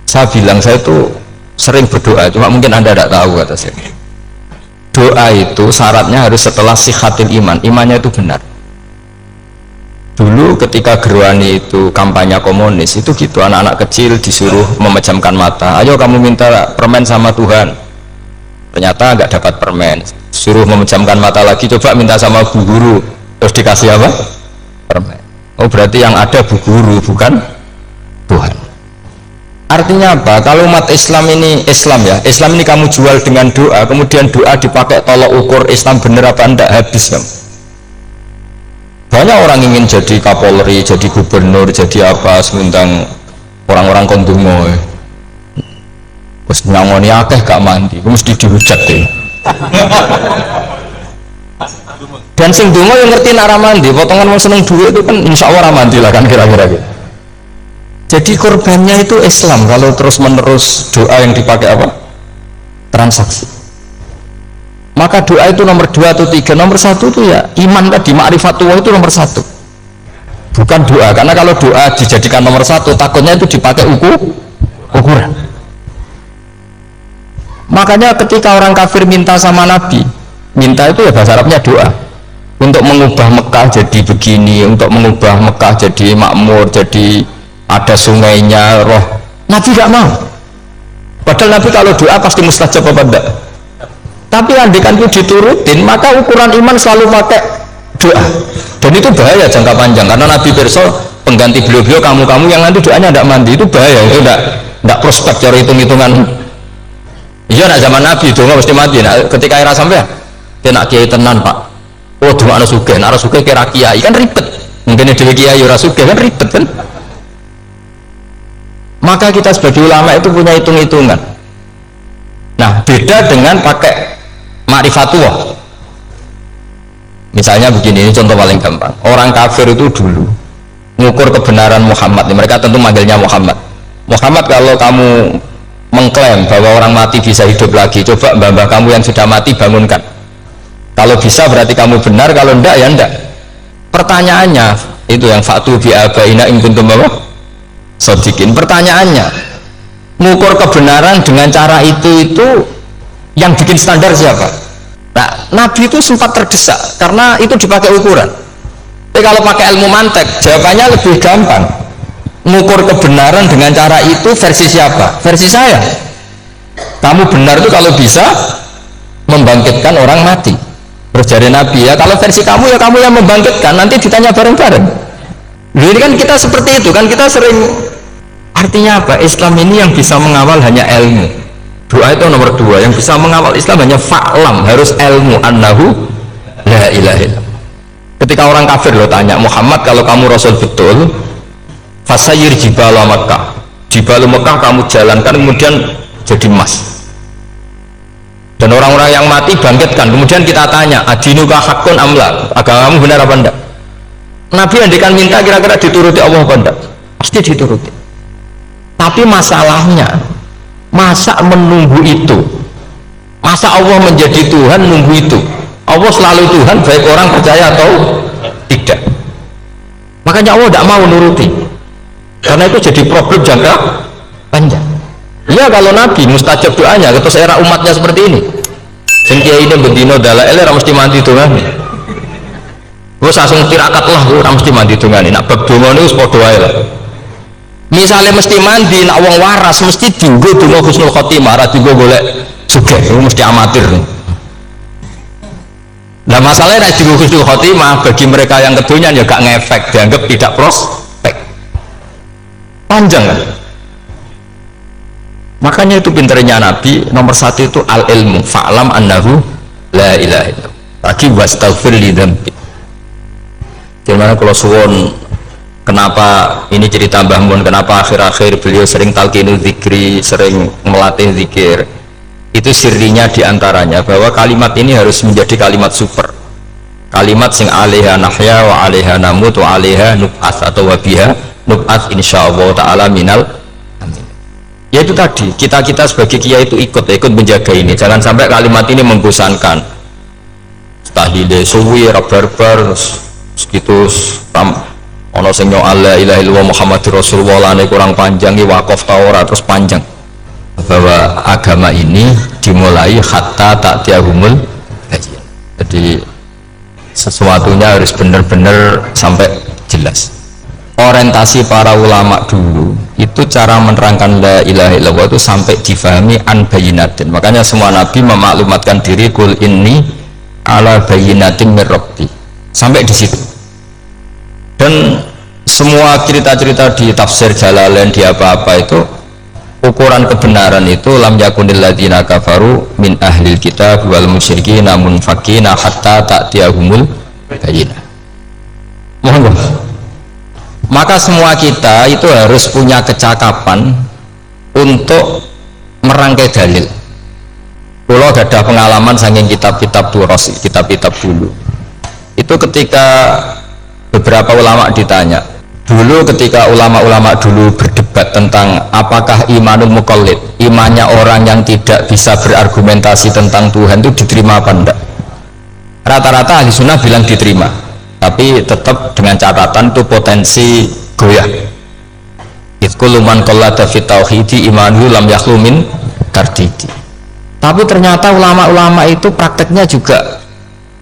Saya bilang saya tuh sering berdoa, cuma mungkin Anda tidak tahu kata saya. Doa itu syaratnya harus setelah sihhatil iman, imannya itu benar. Dulu ketika Gerwani itu kampanye komunis itu gitu, anak-anak kecil disuruh memejamkan mata, ayo kamu minta permen sama Tuhan. Ternyata nggak dapat permen, suruh memejamkan mata lagi, coba minta sama bu guru, terus dikasih apa? Permen. Oh berarti yang ada bu guru bukan Tuhan. Artinya apa? Kalau umat Islam ini Islam ini kamu jual dengan doa, kemudian doa dipakai tolok ukur Islam bener apa enggak, habis kan? Banyak orang ingin jadi Kapolri, jadi gubernur, jadi apa, sementang orang-orang kondungo. Terus nyangoni akeh gak mandi, mesti dihujat deh. Dan sing dongo yang ngerti nara mandi, potongan mau seneng duit itu kan insya Allah mandi lah kan kira-kira gitu. Jadi korbannya itu Islam kalau terus menerus doa yang dipakai apa? Transaksi. Maka doa itu nomor 2 atau 3, nomor 1 itu ya iman tadi, ma'rifatullah itu nomor 1. Bukan doa, karena kalau doa dijadikan nomor 1 takutnya itu dipakai ukuran. Makanya ketika orang kafir minta sama Nabi, minta itu ya bahasa Arabnya doa, untuk mengubah Mekah jadi begini, untuk mengubah Mekah jadi makmur, jadi ada sungainya, roh. Nabi gak mau. Padahal Nabi kalau doa pasti mustajab apa enggak? Tapi andikan itu diturutin, maka ukuran iman selalu pakai doa. Dan itu bahaya jangka panjang, karena Nabi pirsa pengganti beliau-beliau kamu-kamu yang nanti doanya tidak mandi, itu bahaya, itu tidak prospek cara hitung-hitungan. Iya, nak zaman Nabi doa mesti mati. Nah, ketika era sampai dia nak kiai tenan pak, oh doa anak suge kira kiai kan ribet, mungkin dia kiai ora suge kan ribet kan. Maka kita sebagai ulama itu punya hitung-hitungan. Nah, beda dengan pakai ma'rifatullah. Misalnya begini, ini contoh paling gampang. Orang kafir itu dulu mengukur kebenaran Muhammad, mereka tentu manggilnya Muhammad. Muhammad, kalau kamu mengklaim bahwa orang mati bisa hidup lagi, coba mbah-mbah kamu yang sudah mati bangunkan. Kalau bisa berarti kamu benar, kalau enggak ya enggak. Pertanyaannya itu yang fa'tu bi abaina in kuntum shodiqin. Pertanyaannya, mengukur kebenaran dengan cara itu yang bikin standar siapa? Nah, Nabi itu sempat terdesak karena itu dipakai ukuran. Tapi kalau pakai ilmu mantek, jawabannya lebih gampang. Mengukur kebenaran dengan cara itu versi siapa? Versi saya. Kamu benar itu kalau bisa membangkitkan orang mati. Terus dari Nabi, ya kalau versi kamu ya kamu yang membangkitkan, nanti ditanya bareng-bareng. Jadi kan kita seperti itu kan, kita sering. Artinya apa? Islam ini yang bisa mengawal hanya ilmu. Doa itu nomor 2, yang bisa mengawal Islam hanya fa'lam, harus ilmu annahu la ilaha illallah. Ketika orang kafir lo tanya, Muhammad kalau kamu Rasul betul, fasayir jibalu Makkah, jibalu Makkah kamu jalankan kemudian jadi emas. Dan orang-orang yang mati bangkitkan, kemudian kita tanya, adinuka hakun amla, agamamu benar apa enggak? Nabi andikan minta kira-kira dituruti Allah apa enggak? Pasti dituruti. Tapi masalahnya, masa menunggu itu? Masa Allah menjadi Tuhan nunggu itu? Allah selalu Tuhan baik orang percaya atau tidak. Makanya Allah tidak mau nuruti, karena itu jadi problem jangka panjang. Ya kalau Nabi mustajab doanya, terus era umatnya seperti ini, sing kiai ini bendino dalail ora mesti mandi dongan. Wes langsung tirakat lah, ora mesti mandi dongan. Nak bab dongane wis padha wae lah. Misalnya mesti mandi, nak wong waras mesti dienggo donga husnul khotimah, ora dienggo golek sugih, mesti amatir. Nah masalahnya nek dienggo husnul khotimah bagi mereka yang kedonyan ya gak ngefek, dianggap tidak prospek. Panjang kan? Makanya itu pinternya Nabi nomor 1 itu al ilmu fa'lam annahu la ilaha illallah. Lagi wastaghfir li dzambi. Gimana kalau suwon, kenapa ini cerita Mbah Mun, kenapa akhir-akhir beliau sering talqinu zikri, sering melatih zikir? Itu sirinya diantaranya bahwa kalimat ini harus menjadi kalimat super, kalimat sing alaiha nahya wa alaiha namut wa alaiha nub'ats atau wabiha nub'ats insyaallah ta'ala minal amin. Ya itu tadi, kita sebagai kiai itu ikut menjaga ini, jangan sampai kalimat ini membosankan. Tahlile suwi barbar segitu ono sing nyu'al la ilaha illallah Muhammadur Rasulullah lane kurang panjang iki wakaf ta ora terus panjang. Bahwa agama ini dimulai hatta ta'tiyahumul bayyinah. Jadi sesuatunya harus benar-benar sampai jelas. Orientasi para ulama dulu itu cara menerangkan la ilaha illallah itu sampai difahami an bayyinatin. Makanya semua nabi memaklumatkan diri kul inni ala bayyinatin mir rabbi. Sampai di situ. Dan semua cerita-cerita di tafsir Jalalain di apa-apa itu ukuran kebenaran itu lam yakunil ladzina kafaru min ahlil kitab wal musyrikin namun fakina hatta ta'tiyahumul bayyinah. Mohon. Maka semua kita itu harus punya kecakapan untuk merangkai dalil. Kalau ada pengalaman saking kitab-kitab turos, kitab-kitab dulu. Itu ketika beberapa ulama ditanya, dulu ketika ulama-ulama dulu berdebat tentang apakah imanul muqallid, imannya orang yang tidak bisa berargumentasi tentang Tuhan itu diterima apa enggak, rata-rata ahli sunnah bilang diterima, tapi tetap dengan catatan itu potensi goyah. Kullu man qallada fi tauhidi imanuhu lam yakhlu min tardidi. Tapi ternyata ulama-ulama itu prakteknya juga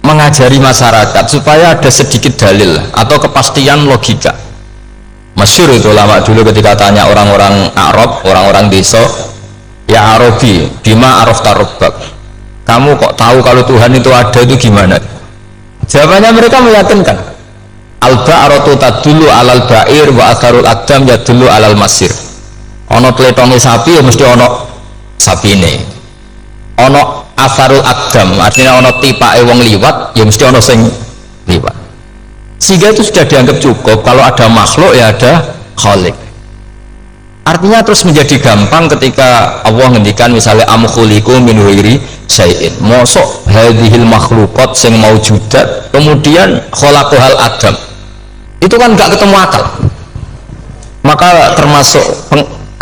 mengajari masyarakat supaya ada sedikit dalil atau kepastian logika. Masyhur itu ulama dulu ketika tanya orang-orang Arab, orang-orang desa, Ya Arabi, bima arafta rabbak. Kamu kok tahu kalau Tuhan itu ada, itu gimana? Jawabannya mereka meyakinkan. Al-ba'ratu tadullu alal ba'ir wa atharul aqdam yadullu alal masir. Ono tletone sapi ya mesti ono sapine. Ono atharul aqdam, artinya ono tipake wong liwat ya mesti ono sing liwat. Sehingga itu sudah dianggap cukup kalau ada makhluk ya ada khalik. Artinya terus menjadi gampang ketika Allah ngendikan misalnya am khuliqu min ghairi syai'in. Mosok hadhil makhluqat sing maujudat kemudian khalaqahal adam. Itu kan enggak ketemu akal. Maka termasuk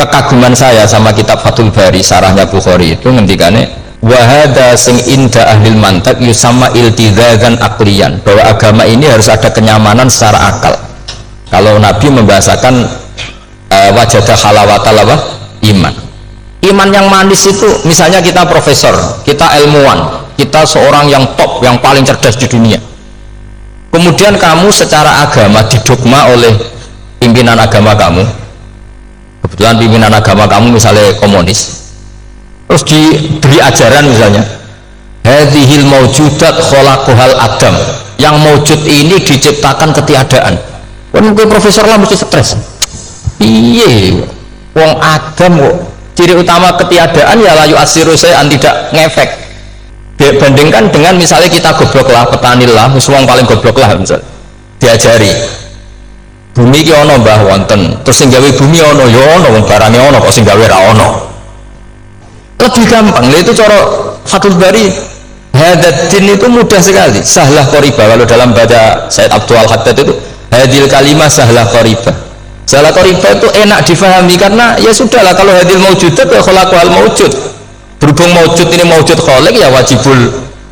kekaguman saya sama kitab Fathul Bari sarahnya Bukhari itu ngendikane wa hadza sing inda ahlil mantak yusamma iltizazan aqliyan, bahwa agama ini harus ada kenyamanan secara akal. Kalau Nabi membahasakan wajadah halawatal iman yang manis itu, misalnya kita profesor, kita ilmuwan, kita seorang yang top, yang paling cerdas di dunia, kemudian kamu secara agama didogma oleh pimpinan agama kamu, kebetulan pimpinan agama kamu misalnya komunis, terus diberi ajaran misalnya hadhil maujudat khalaqahal adam, yang maujud ini diciptakan ketiadaan. Mungkin profesor lah mesti stres. Iya, wong Adam kok ciri utama ketiadaan ya layu asiru saya tidak ngefek. Dibandingkan dengan misalnya kita goblok lah, petani lah, wong paling goblok lah misalnya diajari bumi ki ono mbah wonten, terus sing gawe bumi ono ya ono, wong barane ono kok sing gawe ra ono. Lebih gampang, itu cara Fathul Bari. Hadatin itu mudah sekali, sahlah qoriba. Kalau dalam baca Said Abdul Haddad itu hadil kalimah sahlah qoriba. Salah koribah itu enak difahami karena ya sudahlah, kalau hadil maujudat ya khalaqal maujud, berhubung maujud ini maujud khaliq ya wajibul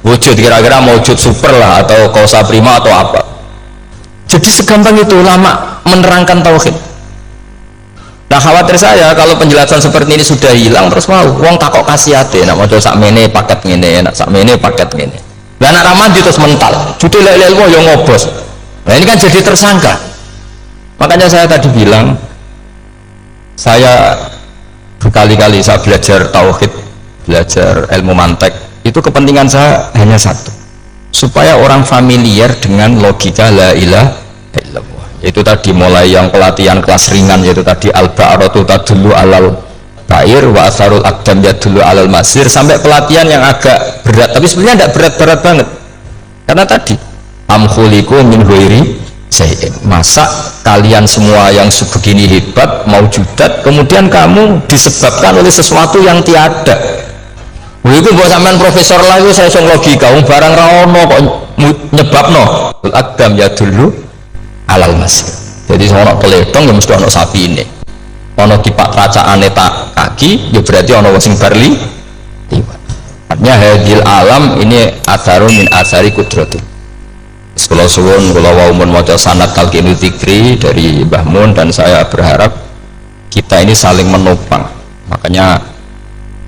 wujud, kira-kira maujud super lah atau kausa prima atau apa. Jadi segampang itu ulama menerangkan tauhid. Nah khawatir saya kalau penjelasan seperti ini sudah hilang terus mau wong takok kasihate nak modal sakmene paket ngene, nak sakmene paket ngene. Lah anak ramadi terus mental, judul ilmu yo ngobos. Nah ini kan jadi tersangka. Makanya saya tadi bilang, saya berkali-kali saya belajar tauhid, belajar ilmu mantek, itu kepentingan saya hanya satu, supaya orang familiar dengan logika la ilaha illallah. Itu tadi mulai yang pelatihan kelas ringan, yaitu tadi al-ba'ratu tadullu alal ba'ir wa atharul aqdam yadullu alal masir, sampai pelatihan yang agak berat, tapi sebenarnya tidak berat-berat banget, karena tadi am khuliqu min ghairi syai'in, masa kalian semua yang sebegini hebat maujudat kemudian kamu disebabkan oleh sesuatu yang tiada. Itu buat sampean profesor lagi saya song logika barang raono kok nyebabno al-aqdam ya dulu alal masir. Jadi ono peletong ya mesti ono sapi ini, ono kipak racaane tak kaki ya berarti ono sing barli liwat. Artinya hadil alam ini atharun min athari kudratil. Sekolah suwun, kalau waumun maca sanad talqinul dzikri dari Mbah Mun, dan saya berharap kita ini saling menopang. Makanya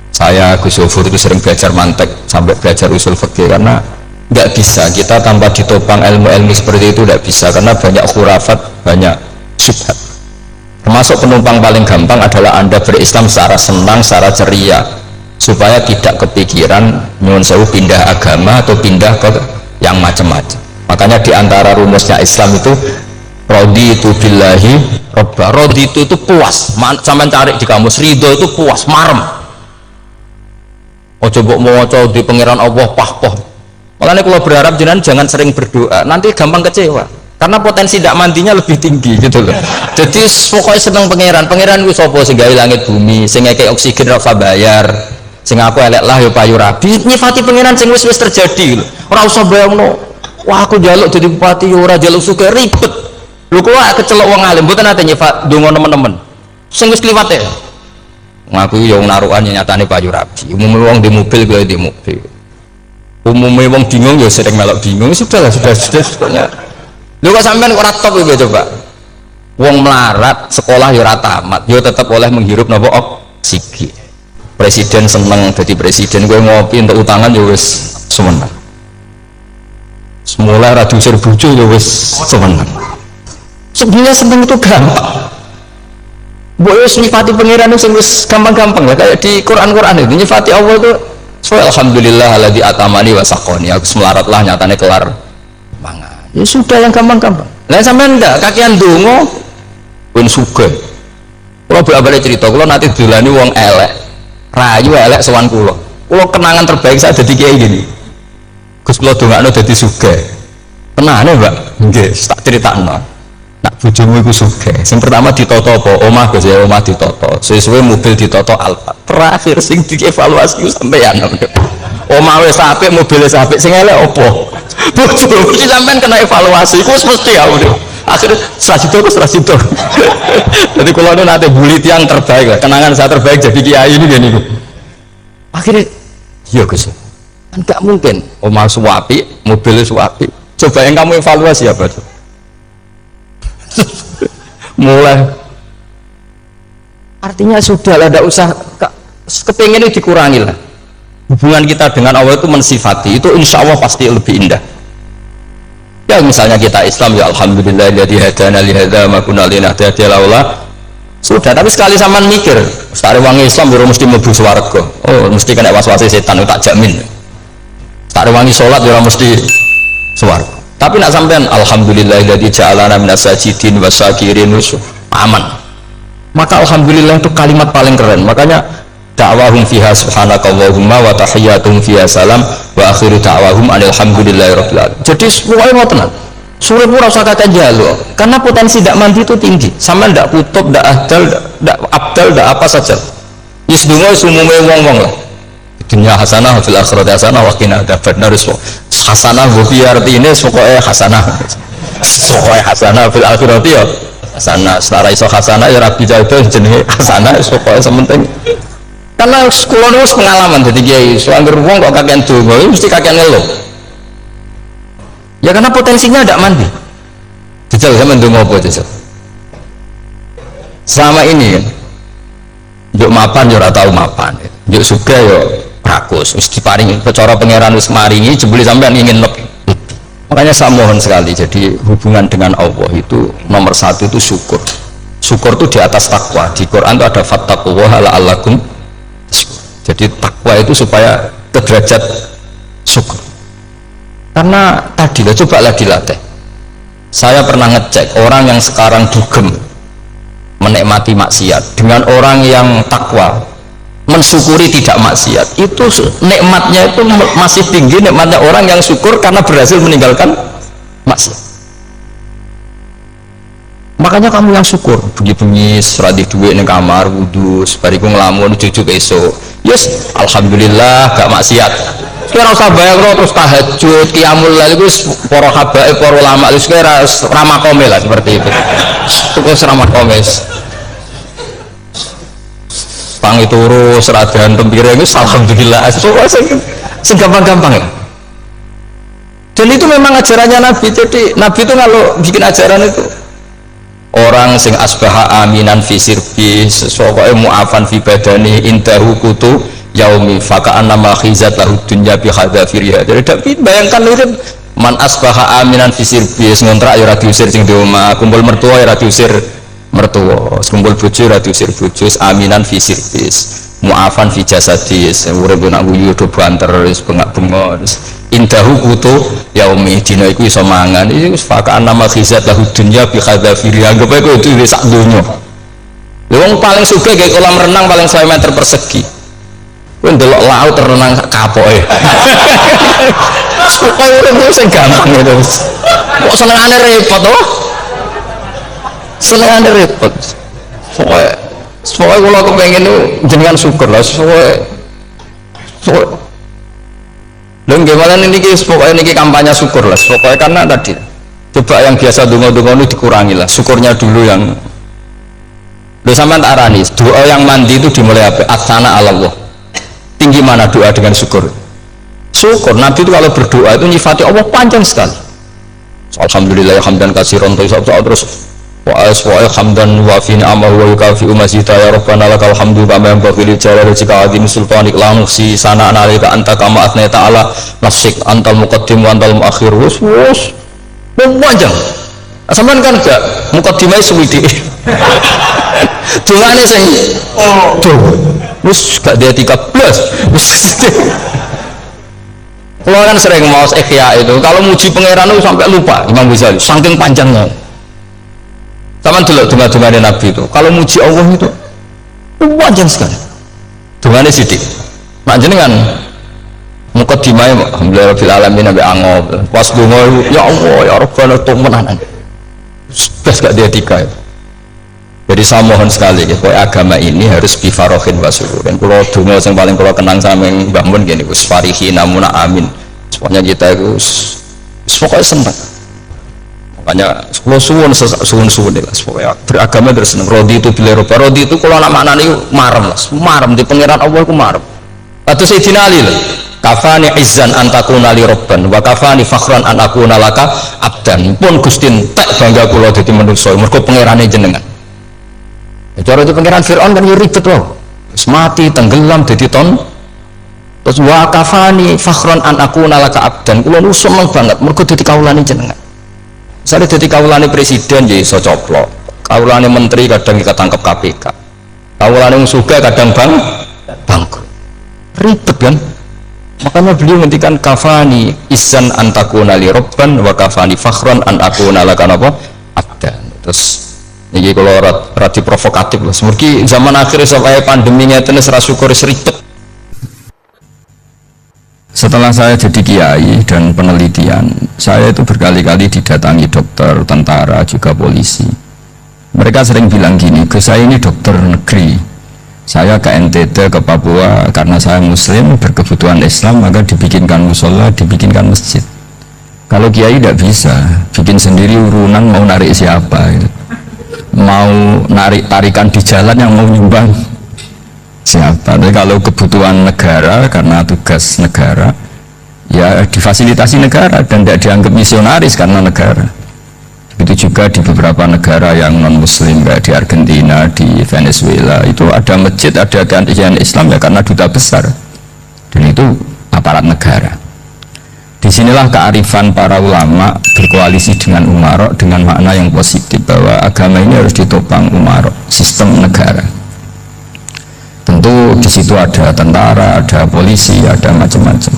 saya Gus Yofur itu sering belajar mantek sampai belajar usul fikih, karena nggak bisa kita tanpa ditopang ilmu-ilmu seperti itu, nggak bisa, karena banyak khurafat, banyak syubhat. Termasuk penumpang paling gampang adalah Anda berislam secara senang, secara ceria, supaya tidak kepikiran nyuwun sewu pindah agama atau pindah ke yang macam-macam. Makanya diantara rumusnya Islam itu raditu billahi robba. Raditu itu puas, sampai cari di kamus, ridho itu puas, marem. Oh coba mau di pangeran Allah pahpoh. Makanya kalau berharap jangan sering berdoa, nanti gampang kecewa, karena potensi tidak mandinya lebih tinggi gitu loh. Jadi pokoknya seneng pangeran itu sopo sing gawe langit bumi, sing ngekek oksigen ra bayar, sing aku elek lah ya payu rabi, nyifati pangeran sing wis terjadi. Ora usah bayangno, wah aku jaluk jadi bupati ora jaluk suka ribet. Lho kok kecelok wong alim mboten nate nyifat donga nemen-nemen. Sing wis kliwat ya. Ngaku yo narukan nyatane payu rabi. Umume wong di mobil gue di mobil. Umume wong bingung ya sering melok bingung. Sudah sebetulnya. Lho kok sampean kok ora top iki coba. Wong melarat sekolah ya ora tamat, yo tetep oleh menghirup napa oksigen. Presiden seneng jadi presiden, gue ngopi untuk utangan ya wis semenang. Semula radio serbujo ya wis seneng. Sebenarnya seneng itu gampang. Boleh nyifati pangeran itu gampang-gampang lah, kayak di Quran itu nyifati Allah itu so alhamdulillah alladzi atamani wa saqoni, aku selarat lah nyatane kelar mangan. Ya sudah yang gampang-gampang. Lah sampean ndak kakean donga pun sugih. Kula bolak-balik cerita, kula nanti dolani wong elek. Rayu elek sowan kula. Kula kenangan terbaik saya dadi kiai gini. Gus kula dongakno dadi sugih. Tenane, Mbak? Nggih, tak critakno. Nak bojomu iku sugih. Sing pertama ditoto apa? Omah Gus ya, omah ditoto. Suwe-suwe mobil ditoto Alfa. Terakhir sing dievaluasi ku sampeyan. Omah wis apik, mobil wis apik, sing elek apa? Bojomu iki sampean kena evaluasi. Iku wis mesti ya udah. Akhirnya setelah situ. Jadi kalau itu nanti bully yang terbaik lah. Kenangan saya terbaik jadi kiai ini gini. Akhirnya, iya Gus. Kan nggak mungkin. Omah suapi, mobilnya suapi. Coba yang kamu evaluasi apa tuh? Mulai artinya sudah lah, tidak usah kepengen itu dikurangi lah. Hubungan kita dengan Allah itu mensifati itu insya Allah pasti lebih indah ya. Misalnya kita Islam ya alhamdulillah jadi hadana li hadza ma kunna linahtadiya laula sudah. Tapi sekali sampean mikir sare wong Islam baru mesti mlebu swarga, oh mesti kena waswase setan, tak jamin. Sare wong salat ora mesti swarga. Tapi nak sampean alhamdulillahilladzi ja'alana minas sajidin wasyakirin aman, maka alhamdulillah itu kalimat paling keren. Makanya da'wahum fiha subhanakallahumma wa tahiyyatuhum fiha salam wa akhiru da'wahum alhamdulillahirabbil alamin. Jadi semuanya mau tenang, suruh pura usah kata jaluk, karena potensi tidak mandi itu tinggi. Sampean tidak kutub, tidak ahdal, tidak abdal, tidak apa saja. Isdungo sumumnya wong-wong lah. Dunia hasanah, fil akhirat hasanah, wa qina adzabannar. Hasanah bupi artinya pokoknya hasanah. Pokoknya hasanah fil akhirat ya hasanah. Secara iso hasanah ya rabi jauh jenenge hasanah pokoknya sementing. Karena sekolah itu pengalaman jadi kiai. Soalnya wong kok kakean donga mesti kakean ngeluh. Ya karena potensinya tidak mandi. Jajal sama donga apa jajal? Selama ini kan yuk mapan yo ora tau mapan. Yuk sugih yo rakus, wis diparingi cara pangeran wis maringi jebule sampean ingin lebih. Makanya saya mohon sekali, jadi hubungan dengan Allah itu nomor satu itu syukur. Syukur itu di atas takwa. Di Quran itu ada fattaqullaha la'allakum. Jadi takwa itu supaya ke derajat syukur. Karena tadi lah cobalah dilatih. Saya pernah ngecek orang yang sekarang dugem menikmati maksiat dengan orang yang takwa mensyukuri tidak maksiat, itu nikmatnya itu masih tinggi nikmatnya orang yang syukur karena berhasil meninggalkan maksiat. Makanya kamu yang syukur bengi-bengi seradi duit di kamar wudhu bariku ngelamun cucuk esok yes alhamdulillah gak maksiat. Kira usah bayang terus tahajud qiyamul lail itu para habaib para ulama itu kira ramah komel lah seperti itu. Terus ramah komes pangi turu seradahan tempiring itu alhamdulillah segampang-gampang ya. Dan itu memang ajarannya Nabi. Jadi Nabi itu kalau bikin ajaran itu orang sing asbaha aminan fi sirbi sesuai mu'afan fi badani indahu kutu yaumi faka'an nama khizat lahu dunya bi hadafiriha. Jadi Nabi bayangkan itu man asbaha aminan fi sirbi ngontrak ya ora diusir sing di omah, kumpul mertua ya ora diusir mertua, kumpul bojo ora diusir bojo, aminan fi sirbis mu'afan fi jasadis urip nak guyu do banter wis bengak-bengok indahu kutu yaumi dina iku iso mangan iki fakaan nama khizat lahu dunya bi khadafiri anggap ae kudu wis sak donya. Wong paling sugih kayak kolam renang paling 1 meter persegi kowe ndelok laut renang sak kapoke pokoke urip sing gampang itu kok senengane repot to senengane repot pokoknya kalau aku pengen itu jenengan syukur lah pokoknya dan gimana ini pokoknya ini kampanye syukur lah pokoknya karena tadi coba yang biasa dungo-dungo itu dikurangi lah syukurnya dulu yang lu sampai tak arani doa yang mandi itu dimulai apa? Asana Allah tinggi mana doa dengan syukur Nabi itu kalau berdoa itu nyifati Allah panjang sekali alhamdulillah hamdan katsiran terus wa hamdan wa fi ni'amahu wa yukafi umazita ya rabbana lakal hamdu kama yanbaghi li jalali wajhika azim sultanik la nuhsi sana'an 'alaika anta kama athnayta 'ala nafsik antal muqaddim wa antal muakhir wus panjang Sampean kan gak mukadimah suwidi. Dungane sing tuh wis gak dia 13 wis. Kalau kan sering mau ikhya itu kalau muji pangeran itu sampai lupa Imam Ghazali saking panjangnya. Taman dulu dunga-dungane Nabi itu kalau muji Allah itu panjang sekali. Dungane sithik. Mak jenengan mukadimah alhamdulillah rabbil alamin nabi angop. Pas donga ya Allah ya Rabbana temenan. Sudah gak dia tiga itu. Jadi saya mohon sekali ya, agama ini harus bifarohin wasuru. Dan kalau dungo yang paling kalau kenang sama yang Mbak Mun gini, usfarihi namuna amin. Semuanya kita itu pokoknya senang. Makanya kalau suwun lah, pokoknya beragama terus senang. Rodi itu bila roba, rodi itu kalau anak makna ini marem lah, marem di pengiran Allah itu marem. Atau Sayyidina Ali lah. Kafani izzan antakuna li robban wa kafani fakhran anakuna laka abdan pun gustin tak bangga kula dadi manusa mergo pangerane jenengan. Cara itu pangeran Fir'aun kan ribet loh, terus mati tenggelam jadi ton, terus wakafani fakhron an aku nalaka abdan, kulo nu seneng banget, mergo jadi kaulani jenengan. Misalnya jadi kaulani presiden jadi so coplok, kaulani menteri kadang ketangkep KPK, kaulani musuga kadang bangkrut, ribet kan? Makanya beliau ngendikan kafani izan antakuna li robban wakafani fakhron an aku nalaka apa abdan, terus ini kalau rati provokatif lah. Semoga zaman akhir sampai pandeminya itu syukur seribet. Setelah saya jadi kiai dan penelitian, saya itu berkali-kali didatangi dokter, tentara, juga polisi. Mereka sering bilang gini, Gus saya ini dokter negeri. Saya ke NTT, ke Papua, karena saya muslim, berkebutuhan Islam, maka dibikinkan musola, dibikinkan masjid. Kalau kiai tidak bisa, bikin sendiri urunan mau narik siapa gitu. Mau narik tarikan di jalan yang mau nyumbang siapa. Tapi kalau kebutuhan negara karena tugas negara ya difasilitasi negara dan tidak dianggap misionaris karena negara. Begitu juga di beberapa negara yang non muslim kayak di Argentina, di Venezuela itu ada masjid, ada kajian Islam ya karena duta besar dan itu aparat negara. Disinilah kearifan para ulama berkoalisi dengan umarok dengan makna yang positif bahwa agama ini harus ditopang umarok, sistem negara. Tentu di situ ada tentara, ada polisi, ada macam-macam.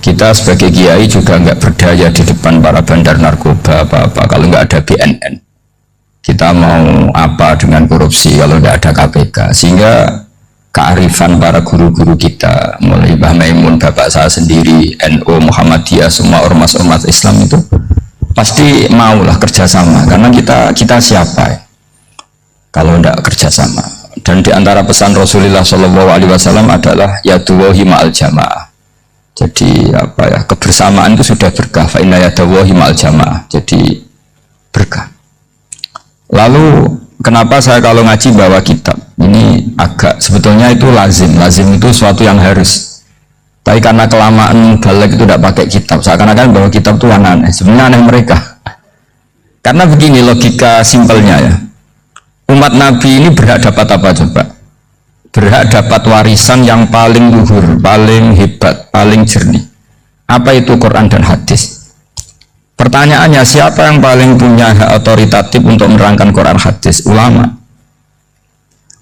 Kita sebagai kiai juga nggak berdaya di depan para bandar narkoba apa-apa kalau nggak ada BNN. Kita mau apa dengan korupsi kalau nggak ada KPK, sehingga kearifan para guru-guru kita mulai Mbah Maimun, bapak saya sendiri, NU, Muhammadiyah, semua ormas-ormas Islam itu pasti maulah kerjasama karena kita siapa ya? Kalau tidak kerjasama. Dan diantara pesan Rasulullah SAW adalah yaduwahi ma'al jamaah. Jadi apa ya, kebersamaan itu sudah berkah. Fa inna yaduwahi ma'al jamaah. Jadi berkah. Lalu kenapa saya kalau ngaji bawa kitab ini agak sebetulnya itu lazim itu suatu yang harus, tapi karena kelamaan balik itu tidak pakai kitab seakan-akan bahwa kitab itu aneh. Sebenarnya aneh mereka karena begini logika simpelnya ya, umat Nabi ini berhak dapat apa coba? Berhak dapat warisan yang paling luhur, paling hebat, paling jernih. Apa itu? Quran dan hadis. Pertanyaannya, siapa yang paling punya hak otoritatif untuk menerangkan Quran hadis? Ulama.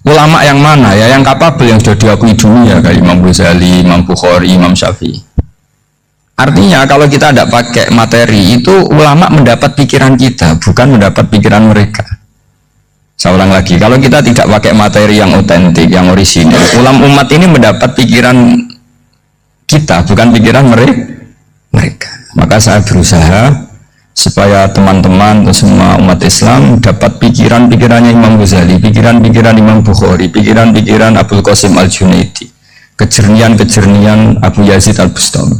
Ulama yang mana ya? Yang kapabel, yang sudah diakui dunia kayak Imam Ghazali, Imam Bukhari, Imam Syafi'i. Artinya kalau kita tidak pakai materi itu, ulama mendapat pikiran kita, bukan mendapat pikiran mereka. Saya ulang lagi, kalau kita tidak pakai materi yang otentik, yang orisinil, ulama umat ini mendapat pikiran kita, bukan pikiran mereka. Maka saya berusaha supaya teman-teman atau semua umat Islam dapat pikiran-pikirannya Imam Ghazali, pikiran-pikiran Imam Bukhari, pikiran-pikiran Abdul Qasim Al-Junaidi, kejernian-kejernian Abu Yazid Al-Bustami.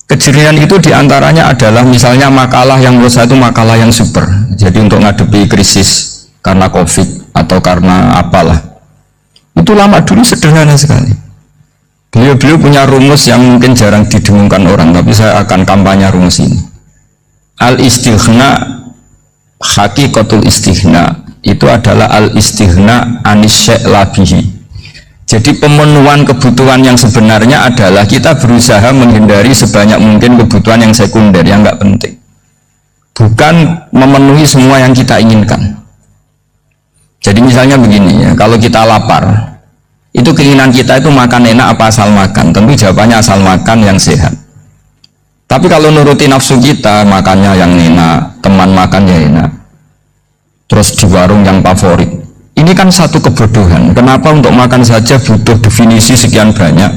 Kejernian itu diantaranya adalah misalnya makalah yang menurut saya itu makalah yang super. Jadi untuk ngadepi krisis karena COVID atau karena apalah, itu lama dulu sederhana sekali. Beliau punya rumus yang mungkin jarang didengungkan orang, tapi saya akan kampanye rumus ini. Al-istighna, hakikatul istighna itu adalah al-istighna anis labihi. Jadi pemenuhan kebutuhan yang sebenarnya adalah kita berusaha menghindari sebanyak mungkin kebutuhan yang sekunder, yang nggak penting. bukan memenuhi semua yang kita inginkan. Jadi misalnya begini ya, kalau kita lapar, itu keinginan kita itu makan enak apa asal makan? Tentu jawabannya asal makan yang sehat. Tapi kalau nuruti nafsu kita, makannya yang enak, teman makannya enak, terus di warung yang favorit, ini kan satu kebodohan. Kenapa untuk makan saja butuh definisi sekian banyak?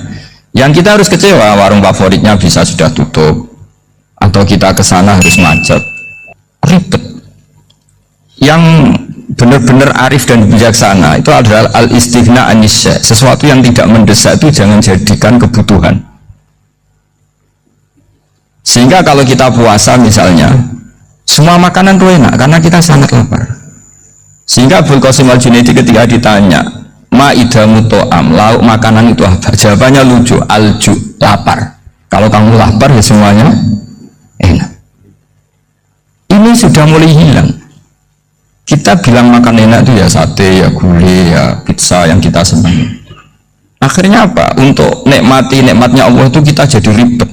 Yang kita harus kecewa, warung favoritnya bisa sudah tutup, atau kita ke sana harus macet, ribet. Yang benar-benar arif dan bijaksana itu adalah al-istighna anisya. Sesuatu yang tidak mendesak itu jangan jadikan kebutuhan. Sehingga kalau kita puasa misalnya, semua makanan itu enak karena kita sangat lapar. Sehingga Abul Qasim Al-Junaidi ketika ditanya, ma'idamu to'am, lauk makanan itu apa? Jawabannya lucu, alju, lapar. Kalau kamu lapar ya semuanya enak. Ini sudah mulai hilang. Kita bilang makan enak itu ya sate, ya gulai, ya pizza yang kita senang. Akhirnya apa? Untuk nikmatnya Allah itu kita jadi ribet.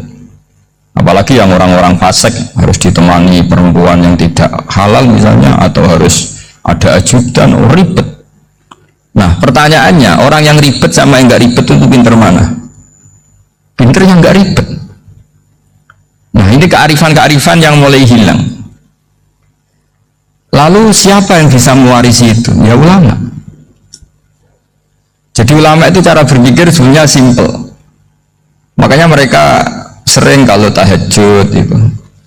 Apalagi yang orang-orang fasik harus ditemani perempuan yang tidak halal misalnya, atau harus ada ajudan, ribet. Nah pertanyaannya, orang yang ribet sama yang nggak ribet itu pinter mana? Pinter yang nggak ribet. Nah ini kearifan-kearifan yang mulai hilang. Lalu siapa yang bisa mewarisi itu? Ya ulama. Jadi ulama itu cara berpikir sebenarnya simple. Makanya mereka sering kalau tahajud itu,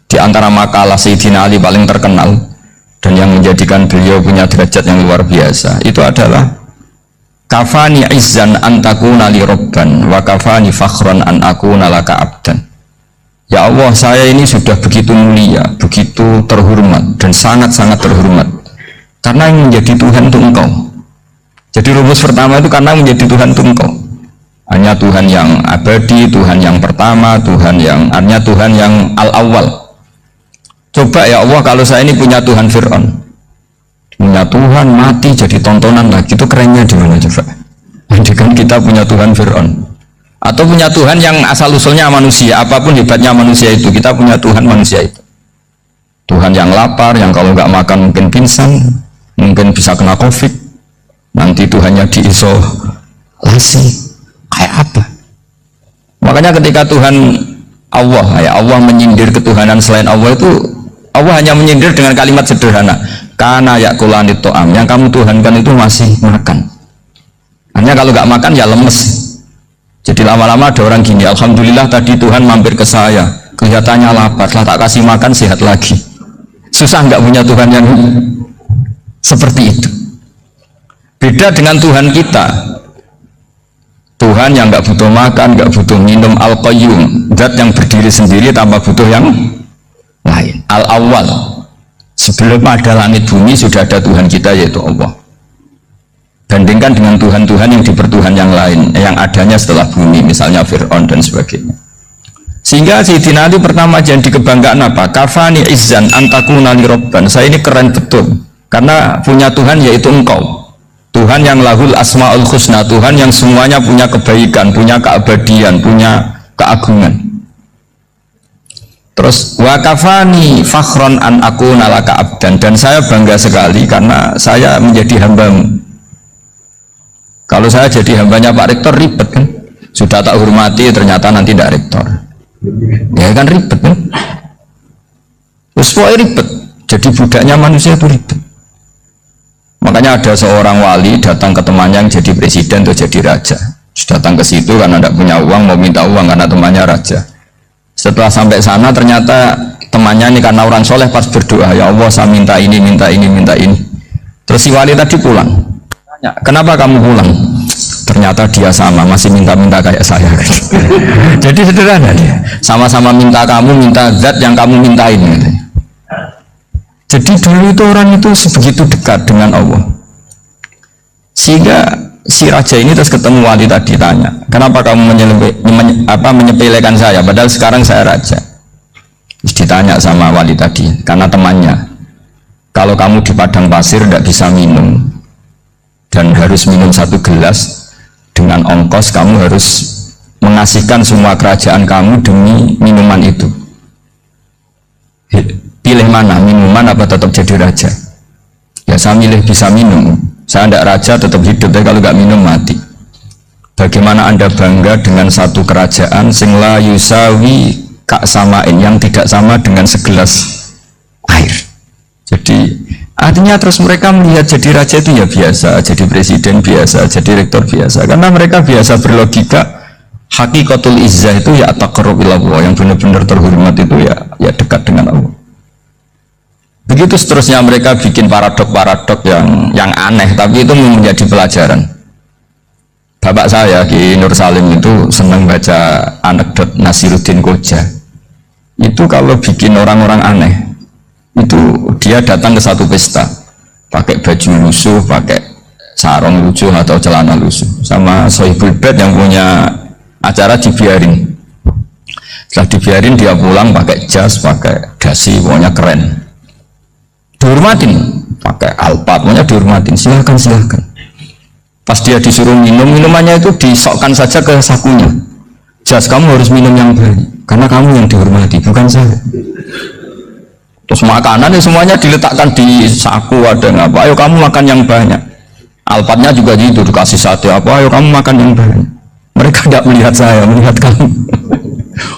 di antara makalah Sayyidina Ali paling terkenal dan yang menjadikan beliau punya derajat yang luar biasa itu adalah kafani izzan an takuna li robban wa kafani fakhran an akuna laka abdan. Ya Allah, saya ini sudah begitu mulia, begitu terhormat dan sangat-sangat terhormat karena yang menjadi Tuhan itu Engkau. Jadi rumus pertama itu karena menjadi Tuhan itu Engkau. Hanya Tuhan yang abadi, Tuhan yang pertama, hanya Tuhan yang al-awwal. Coba ya Allah, kalau saya ini punya Tuhan Fir'aun, punya Tuhan mati jadi tontonan lagi, itu kerennya di mana coba? Dengan kita punya Tuhan Fir'aun, atau punya Tuhan yang asal usulnya manusia, apapun hebatnya manusia itu, kita punya Tuhan manusia itu. Tuhan yang lapar, yang kalau nggak makan mungkin pingsan, mungkin bisa kena COVID, nanti Tuhannya diisolasi, kayak apa? Makanya ketika Tuhan Allah, ya Allah menyindir ketuhanan selain Allah itu, Allah hanya menyindir dengan kalimat sederhana, karena yakulanit to'am, yang kamu tuhankan itu masih makan. Hanya kalau nggak makan ya lemes. Jadi lama-lama ada orang gini, alhamdulillah tadi Tuhan mampir ke saya, kelihatannya lapar, setelah tak kasih makan sehat lagi. Susah nggak punya Tuhan yang seperti itu. Beda dengan Tuhan kita, Tuhan yang nggak butuh makan, nggak butuh minum, al-qayyum, zat yang berdiri sendiri tanpa butuh yang lain, al-awwal. Sebelum ada langit bumi sudah ada Tuhan kita yaitu Allah. Bandingkan dengan Tuhan-Tuhan yang dipertuhan yang lain, yang adanya setelah bumi, misalnya Fir'aun dan sebagainya. Sehingga Sayyidina Ali pertama jadi kebanggaan apa? Kafani izzan antakuna li robban. Saya ini keren betul karena punya Tuhan yaitu Engkau, Tuhan yang lahul asmaul husna, Tuhan yang semuanya punya kebaikan, punya keabadian, punya keagungan. Terus wa kafani fakhron an akuna laka abdan, dan saya bangga sekali karena saya menjadi hambamu. Kalau saya jadi hambanya Pak Rektor ribet kan, sudah tak hormati ternyata nanti tidak rektor, ya kan ribet kan, terus ribet, jadi budaknya manusia itu ribet. Makanya ada seorang wali datang ke temannya yang jadi presiden atau jadi raja, datang ke situ karena tidak punya uang, mau minta uang karena temannya raja. Setelah sampai sana ternyata temannya ini karena orang soleh pas berdoa, ya Allah saya minta ini, minta ini, minta ini. Terus si wali tadi pulang. Kenapa kamu pulang? Ternyata dia sama, masih minta-minta kayak saya. Jadi sederhana dia, sama-sama minta kamu, minta zat yang kamu mintain. Jadi dulu itu orang itu sebegitu dekat dengan Allah. Sehingga si raja ini terus ketemu wali tadi, tanya, kenapa kamu menyepelekan saya, padahal sekarang saya raja. Terus ditanya sama wali tadi, karena temannya, kalau kamu di padang pasir tidak bisa minum, dan harus minum 1 gelas, dengan ongkos kamu harus mengasihkan semua kerajaan kamu demi minuman itu. Pilih mana, minuman apa tetap jadi raja? Ya saya milih bisa minum. Saya tidak raja tetap hidup, tapi kalau nggak minum mati. Bagaimana Anda bangga dengan satu kerajaan sing la yusawi kak samain, yang tidak sama dengan segelas air. Jadi artinya terus mereka melihat jadi raja itu ya biasa, jadi presiden biasa, jadi rektor biasa, karena mereka biasa berlogika hakikatul izzah itu ya taqarrub ila Allah, yang benar-benar terhormat itu ya dekat dengan Allah. Begitu seterusnya mereka bikin paradok-paradok yang aneh, tapi itu menjadi pelajaran. Bapak saya Ki Nur Salim itu senang baca anekdot Nasiruddin Koja. Itu kalau bikin orang-orang aneh, itu dia datang ke satu pesta pakai baju lusuh, pakai sarung lucu atau celana lusuh, sama Sohibul Bed yang punya acara dibiarin. Setelah dibiarin dia pulang pakai jas, pakai dasi, pokoknya keren. Dihormatin, pakai alpat, pokoknya dihormatin, silahkan. Pas dia disuruh minum, minumannya itu disokkan saja ke sakunya. Jas, kamu harus minum yang banyak, karena kamu yang dihormati, bukan saya. Terus makanan semuanya diletakkan di saku, ada apa? Ayo kamu makan yang banyak. Alpatnya juga gitu, dikasih sate apa? Ayo kamu makan yang banyak. Mereka tidak melihat saya, melihat kamu.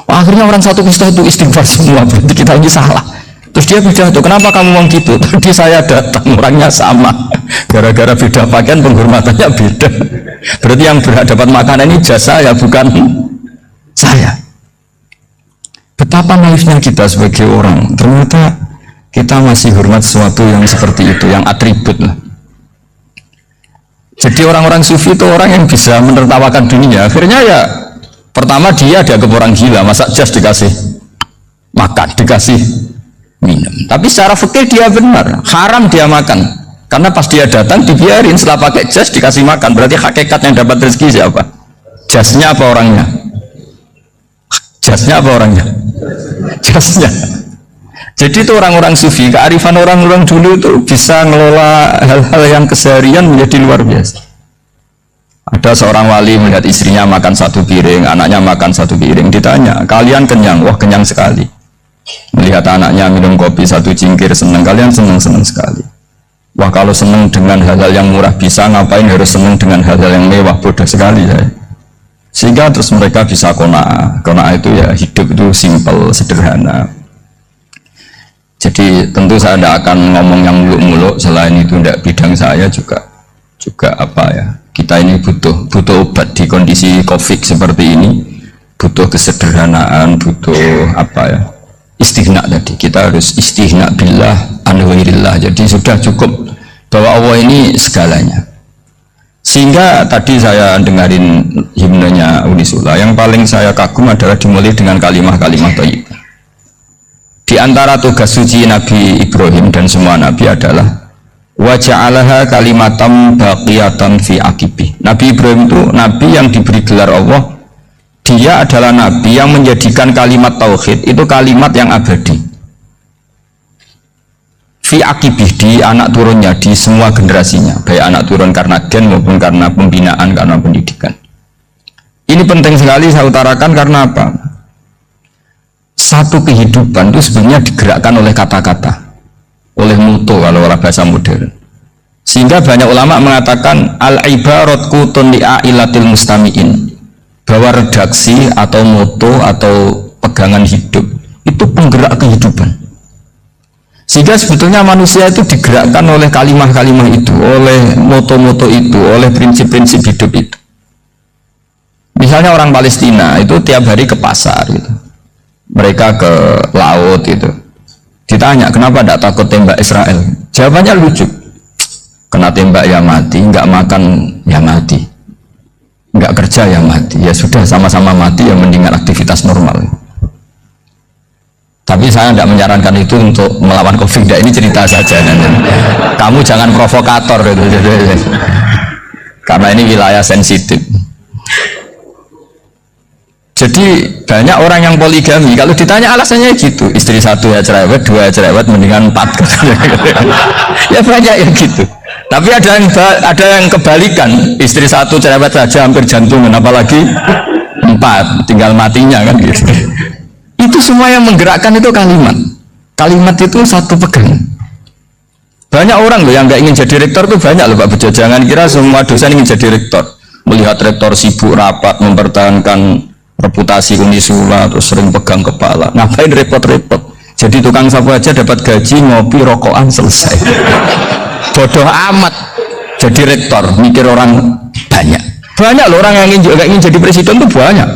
Akhirnya orang satu pesta itu istighfar semua, berarti kita ini salah. Terus dia pidato, kenapa kamu ngomong gitu? Tadi saya datang, orangnya sama. Gara-gara beda pakaian, penghormatannya beda. Berarti yang berhak dapat makanan ini jasa ya, bukan saya. Betapa naifnya kita sebagai orang. Ternyata kita masih hormat sesuatu yang seperti itu, yang atribut lah. Jadi orang-orang sufi itu orang yang bisa menertawakan dunia. Akhirnya ya, pertama dia dianggap orang gila, masa jas dikasih makan, dikasih minum. Tapi secara fikih dia benar, haram dia makan, karena pas dia datang dibiarin, setelah pakai jas dikasih makan. Berarti hakikat yang dapat rezeki siapa? Jasnya apa orangnya? Jasnya apa orangnya? Jasnya. Jadi itu orang-orang sufi, kearifan orang-orang dulu itu bisa ngelola hal-hal yang keseharian menjadi luar biasa. Ada seorang wali melihat istrinya makan satu piring, anaknya makan satu piring, ditanya, kalian kenyang? Wah, kenyang sekali. Melihat anaknya minum kopi satu cingkir, senang. Kalian senang sekali. Wah, kalau senang dengan hal-hal yang murah bisa, ngapain harus senang dengan hal-hal yang mewah? Bodoh sekali ya. Sehingga terus mereka bisa qanaah. Qanaah itu ya hidup itu simple, sederhana. Jadi tentu saya tidak akan ngomong yang muluk-muluk, selain itu tidak bidang saya juga apa ya, kita ini butuh obat di kondisi COVID seperti ini, butuh kesederhanaan, butuh apa ya, istihna. Tadi kita harus istihna billah an ghairillah. Jadi sudah cukup bahwa Allah ini segalanya. Sehingga tadi saya dengarin himnenya Unisula, yang paling saya kagum adalah dimulai dengan kalimat-kalimat thayyibah. Di antara tugas suci Nabi Ibrahim dan semua Nabi adalah wa ja'alaha kalimatam baqiyatan fi aqibi. Nabi Ibrahim itu Nabi yang diberi gelar Allah. Dia adalah Nabi yang menjadikan kalimat tauhid itu kalimat yang abadi. Fi aqibih, di anak turunnya, di semua generasinya, baik anak turun karena gen maupun karena pembinaan, karena pendidikan. Ini penting sekali saya utarakan karena apa? Satu kehidupan itu sebenarnya digerakkan oleh kata-kata, oleh mutu kalau orang bahasa modern. Sehingga banyak ulama mengatakan al-ibarat kutun li'ailatil mustami'in, bahwa redaksi atau moto atau pegangan hidup itu penggerak kehidupan. Sehingga sebetulnya manusia itu digerakkan oleh kalimah-kalimah itu, oleh moto-moto itu, oleh prinsip-prinsip hidup itu. Misalnya orang Palestina itu tiap hari ke pasar gitu, mereka ke laut itu, ditanya kenapa tidak takut tembak Israel, jawabannya lucu, kena tembak ya mati, nggak makan ya mati, nggak kerja ya mati, ya sudah sama-sama mati, ya mendingan aktivitas normal. Tapi saya tidak menyarankan itu untuk melawan COVID. Ini cerita saja. Kamu jangan provokator itu, karena ini wilayah sensitif. Jadi banyak orang yang poligami, kalau ditanya alasannya gitu, istri satu ya cerewet, dua ya cerewet, mendingan 4. Ya banyak yang gitu. Tapi ada yang kebalikan, istri satu cerewet saja hampir jantungan, apalagi 4, tinggal matinya kan gitu. Itu semua yang menggerakkan itu kalimat. Kalimat itu satu pegang. Banyak orang loh yang nggak ingin jadi rektor tuh banyak loh Pak Bejo. Jangan kira semua dosen ingin jadi rektor. Melihat rektor sibuk rapat mempertahankan reputasi Unisula terus sering pegang kepala. Ngapain repot-repot? Jadi tukang sapu aja dapat gaji, ngopi, rokokan, selesai. Bodoh amat jadi rektor, mikir orang banyak. Banyak loh orang yang juga ingin jadi presiden tuh banyak.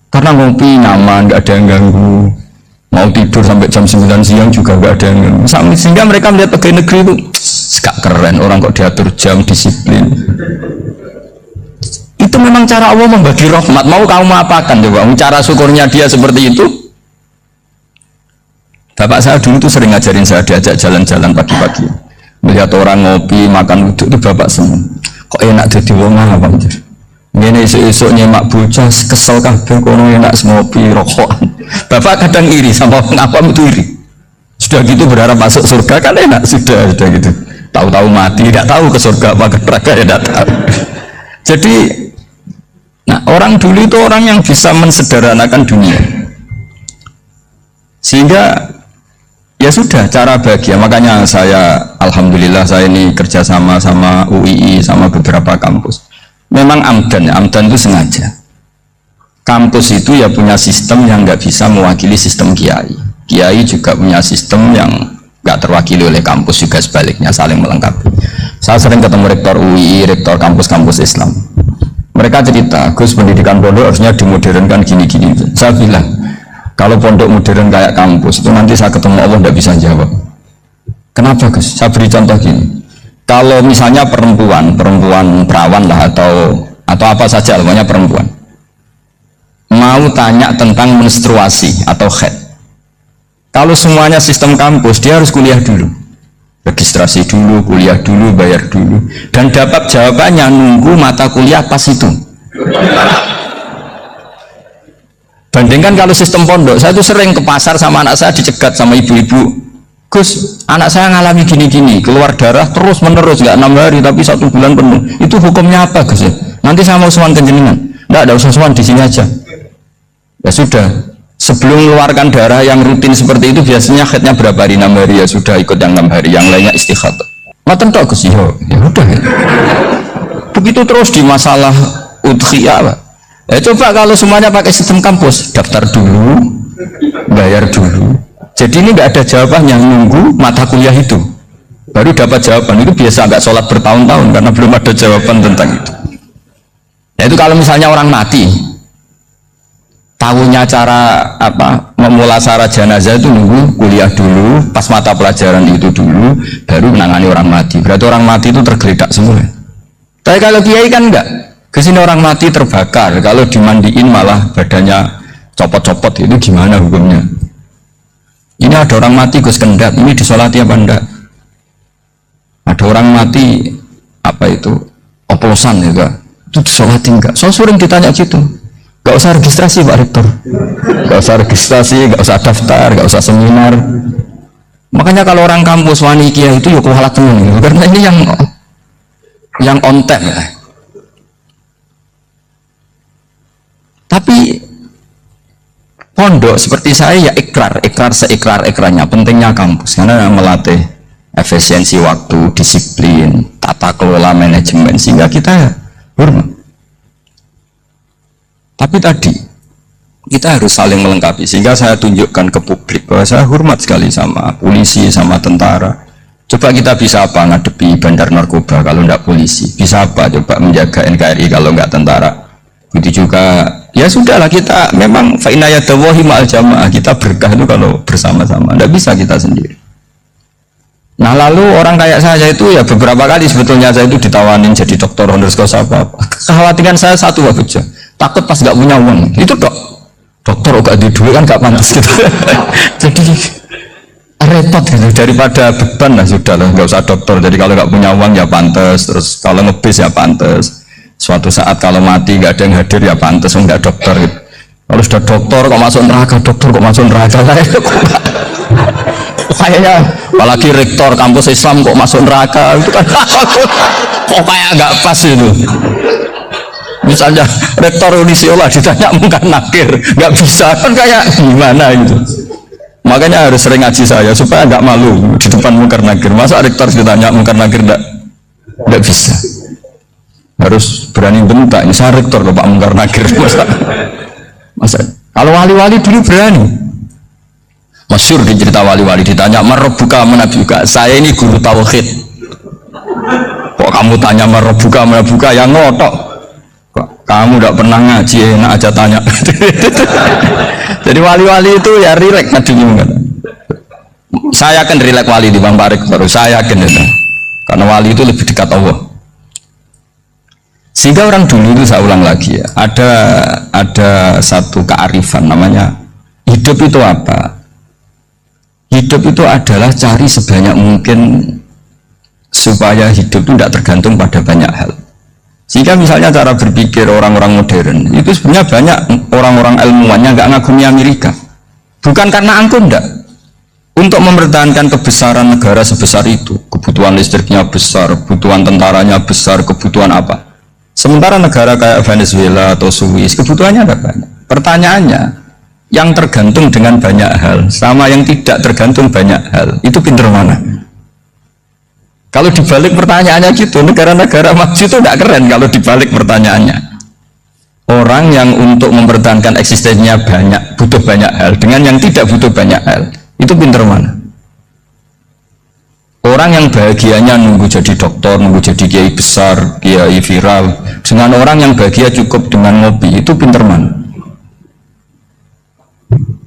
Karena ngopi nyaman, nggak ada yang ganggu. Mau tidur sampai jam 9 siang juga nggak ada yang ganggu. Sehingga mereka melihat pegawai negeri itu gak keren, orang kok diatur jam, disiplin. Itu memang cara Allah membagi rahmat. Mau kamu apakan coba? Cara syukurnya dia seperti itu. Bapak saya dulu tuh sering ngajarin saya, diajak jalan-jalan pagi-pagi. Melihat orang ngopi, makan duduk itu bapak seneng. Kok enak jadi wong apa? Ini esok-esok nyemak bocah kesel kabeh kono enak ngopi rokokan. Bapak kadang iri sama apa itu iri. Sudah gitu berharap masuk surga kan enak sudah gitu. Tahu-tahu mati tidak tahu ke surga apa ke neraka ya tidak tahu. Jadi nah orang dulu itu orang yang bisa mensederhanakan dunia. Sehingga ya sudah cara bahagia. Makanya saya alhamdulillah saya ini kerjasama sama UII sama beberapa kampus. Memang amdan itu sengaja. Kampus itu ya punya sistem yang nggak bisa mewakili sistem kiai. Kiai juga punya sistem yang nggak terwakili oleh kampus juga sebaliknya, saling melengkapi. Saya sering ketemu rektor UII, rektor kampus-kampus Islam. Mereka cerita, Gus pendidikan pondok harusnya dimodernkan gini-gini. Saya bilang, kalau pondok modern kayak kampus itu nanti saya ketemu Allah nggak bisa jawab. Kenapa Gus? Saya beri contoh gini. Kalau misalnya perempuan perawan lah atau apa saja namanya perempuan mau tanya tentang menstruasi atau haid, kalau semuanya sistem kampus dia harus kuliah dulu, registrasi dulu, kuliah dulu, bayar dulu, dan dapat jawabannya nunggu mata kuliah pas itu. Bandingkan kalau sistem pondok, saya tuh sering ke pasar sama anak saya dicegat sama ibu-ibu, Gus, anak saya ngalami gini-gini, keluar darah terus menerus, nggak 6 hari tapi 1 bulan penuh. Itu hukumnya apa, Gus? Nanti saya mau sowan ke jenengan. Nggak ada usah sowan di sini aja. Ya sudah. Sebelum mengeluarkan darah yang rutin seperti itu biasanya haidnya berapa hari? 6 hari ya sudah ikut yang 6 hari, yang lainnya istikhadah. Maten tok Gus, ya udah. Ya. Begitu terus di masalah udhiyah, Pak. Ya coba kalau semuanya pakai sistem kampus, daftar dulu, bayar dulu. Jadi ini nggak ada jawabannya, nunggu mata kuliah itu baru dapat jawaban. Itu biasa nggak sholat bertahun-tahun karena belum ada jawaban tentang itu. Nah itu kalau misalnya orang mati, tahunya cara apa memulasara jenazah itu nunggu kuliah dulu, pas mata pelajaran itu dulu, baru menangani orang mati. Berarti orang mati itu tergeledak semua. Tapi kalau kiai kan enggak, kesini orang mati terbakar, kalau dimandiin malah badannya copot-copot, itu gimana hukumnya? Ini ada orang mati Gus Kendat, ini disolati apa enggak? Ada orang mati apa itu oplosan juga, itu disolati enggak? Soal sering ditanya gitu, enggak usah registrasi Pak Rektor, enggak usah registrasi, enggak usah daftar, enggak usah seminar. Makanya kalau orang kampus wani kiai itu yuk kualat temen gitu, karena ini yang on time ya. Tapi pondok seperti saya ya ikrar seikrar-ikrarnya pentingnya kampus karena melatih efisiensi waktu, disiplin, tata kelola manajemen sehingga kita ya hormat. Tapi tadi kita harus saling melengkapi sehingga saya tunjukkan ke publik bahwa saya hormat sekali sama polisi, sama tentara. Coba kita bisa apa ngadepi bandar narkoba kalau enggak polisi? Bisa apa coba menjaga NKRI kalau enggak tentara? Begitu juga ya sudahlah, kita memang fa'inayadawahi ma'al jamaah, kita berkah itu kalau bersama-sama, tidak bisa kita sendiri. Nah lalu orang kayak saya itu ya beberapa kali sebetulnya saya itu ditawanin jadi dokter honoris causa apa. Kekhawatiran saya satu Pak Bejo, takut pas nggak punya uang itu dokter gak di duit kan gak pantas gitu. Jadi repot gitu, daripada beban lah sudah lah nggak usah dokter. Jadi kalau nggak punya uang ya pantas, terus kalau ngebis ya pantas. Suatu saat kalau mati nggak ada yang hadir ya pantas, nggak dokter gitu. Kalau sudah dokter kok masuk neraka, dokter kok masuk neraka, kayaknya apalagi rektor kampus Islam kok masuk neraka itu kan kok kayak nggak pas itu. Misalnya rektor Unisyola ditanya mungkin nakir, nggak bisa kan kayak gimana itu. Makanya harus sering ngaji saya supaya nggak malu di depan mungkar nakir. Masa rektor ditanya mungkar nakir nggak bisa. Harus berani bentak. Ini saya rektor Pak mungkar nakir. Masa kalau wali-wali dulu berani. Masyhur di cerita wali-wali ditanya marabbuka manabuka. Saya ini guru tauhid. Kok kamu tanya marabbuka manabuka yang ngotok. Kok kamu tidak pernah ngaji enak aja tanya. Jadi wali-wali itu ya rileks ngajinya. Saya akan rileks wali di Bang Parik terus saya yakin itu. Karena wali itu lebih dekat Allah. Sehingga orang dulu itu saya ulang lagi ya, ada satu kearifan namanya hidup itu apa? Hidup itu adalah cari sebanyak mungkin supaya hidup itu tidak tergantung pada banyak hal. Sehingga misalnya cara berpikir orang-orang modern itu sebenarnya banyak orang-orang ilmuwan yang nggak ngagumi Amerika. Bukan karena angkuh enggak. Untuk mempertahankan kebesaran negara sebesar itu, kebutuhan listriknya besar, kebutuhan tentaranya besar, kebutuhan apa? Sementara negara kayak Venezuela atau Swiss kebutuhannya ada banyak. Pertanyaannya, yang tergantung dengan banyak hal sama yang tidak tergantung banyak hal, itu pinter mana? Kalau dibalik pertanyaannya gitu, negara-negara maju itu tidak keren kalau dibalik pertanyaannya. Orang yang untuk mempertahankan eksistensinya banyak, butuh banyak hal, dengan yang tidak butuh banyak hal, itu pinter mana? Orang yang bahagianya nunggu jadi dokter, nunggu jadi kiai besar, kiai viral, dengan orang yang bahagia cukup dengan ngopi, itu pinter mana?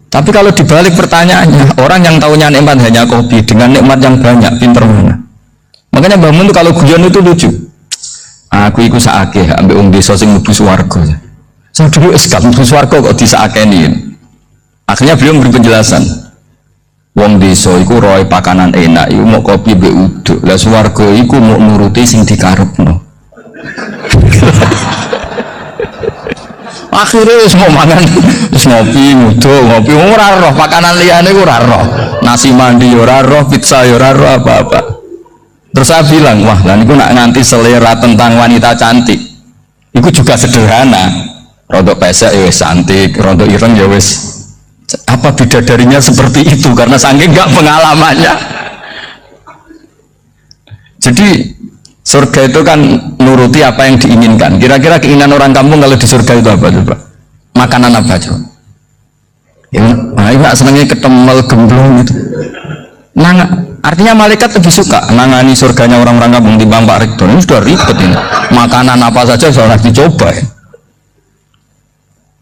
Tapi kalau dibalik pertanyaannya, orang yang tahunya nikmat hanya kopi dengan nikmat yang banyak, pinter mana? Makanya Mbah Mun kalau guyon itu lucu. Aku iku sakake ambek wong desa sing mlebu swarga. Saya dulu gak mlebu swarga kok disakeni. Akhirnya beliau memberi penjelasan. Wong desa iku roe pakanan enak, iku mau kopi mbek uduk. Lah swarga iku mau nuruti sing dikarepno. Akhirnya semua mangan terus ngopi, nguduk, ngopi ora roh pakanan liyane ora roh. Nasi mandi ora roh, pizza ora roh apa-apa. Terus saya bilang, wah lan iku nak nganti selera tentang wanita cantik. Iku juga sederhana. Rodok pesek ya wis cantik, rodok ireng ya wis. Apa bidadarinya seperti itu karena saking enggak pengalamannya. Jadi surga itu kan nuruti apa yang diinginkan. Kira-kira keinginan orang kampung kalau di surga itu apa coba? Makanan apa coba? Ya, nah, enggak senangnya ketemel gemblong itu. Nah, artinya malaikat lebih suka nangani surganya orang-orang kampung di Bang Pak Rektor. Ini sudah ribet ini. Makanan apa saja sudah dicoba ya.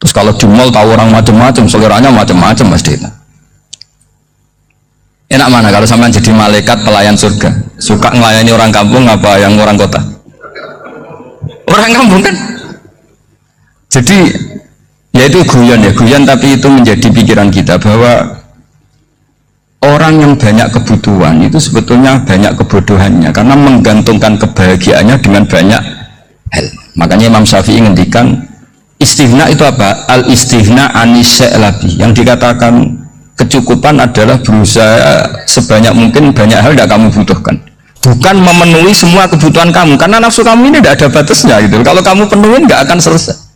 Terus kalau di mall tahu orang macam-macam, seleranya macam-macam pasti. Enak mana kalau sampai jadi malaikat pelayan surga? Suka melayani orang kampung apa yang orang kota? Orang kampung kan? Jadi ya itu guyon ya, guyon tapi itu menjadi pikiran kita bahwa orang yang banyak kebutuhan itu sebetulnya banyak kebodohannya karena menggantungkan kebahagiaannya dengan banyak hal. Makanya Imam Syafi'i ngendikan istighna itu apa? Al istighna anisya'i, yang dikatakan kecukupan adalah berusaha sebanyak mungkin banyak hal tidak kamu butuhkan, bukan memenuhi semua kebutuhan kamu karena nafsu kamu ini tidak ada batasnya gitu. Kalau kamu penuhin nggak akan selesai.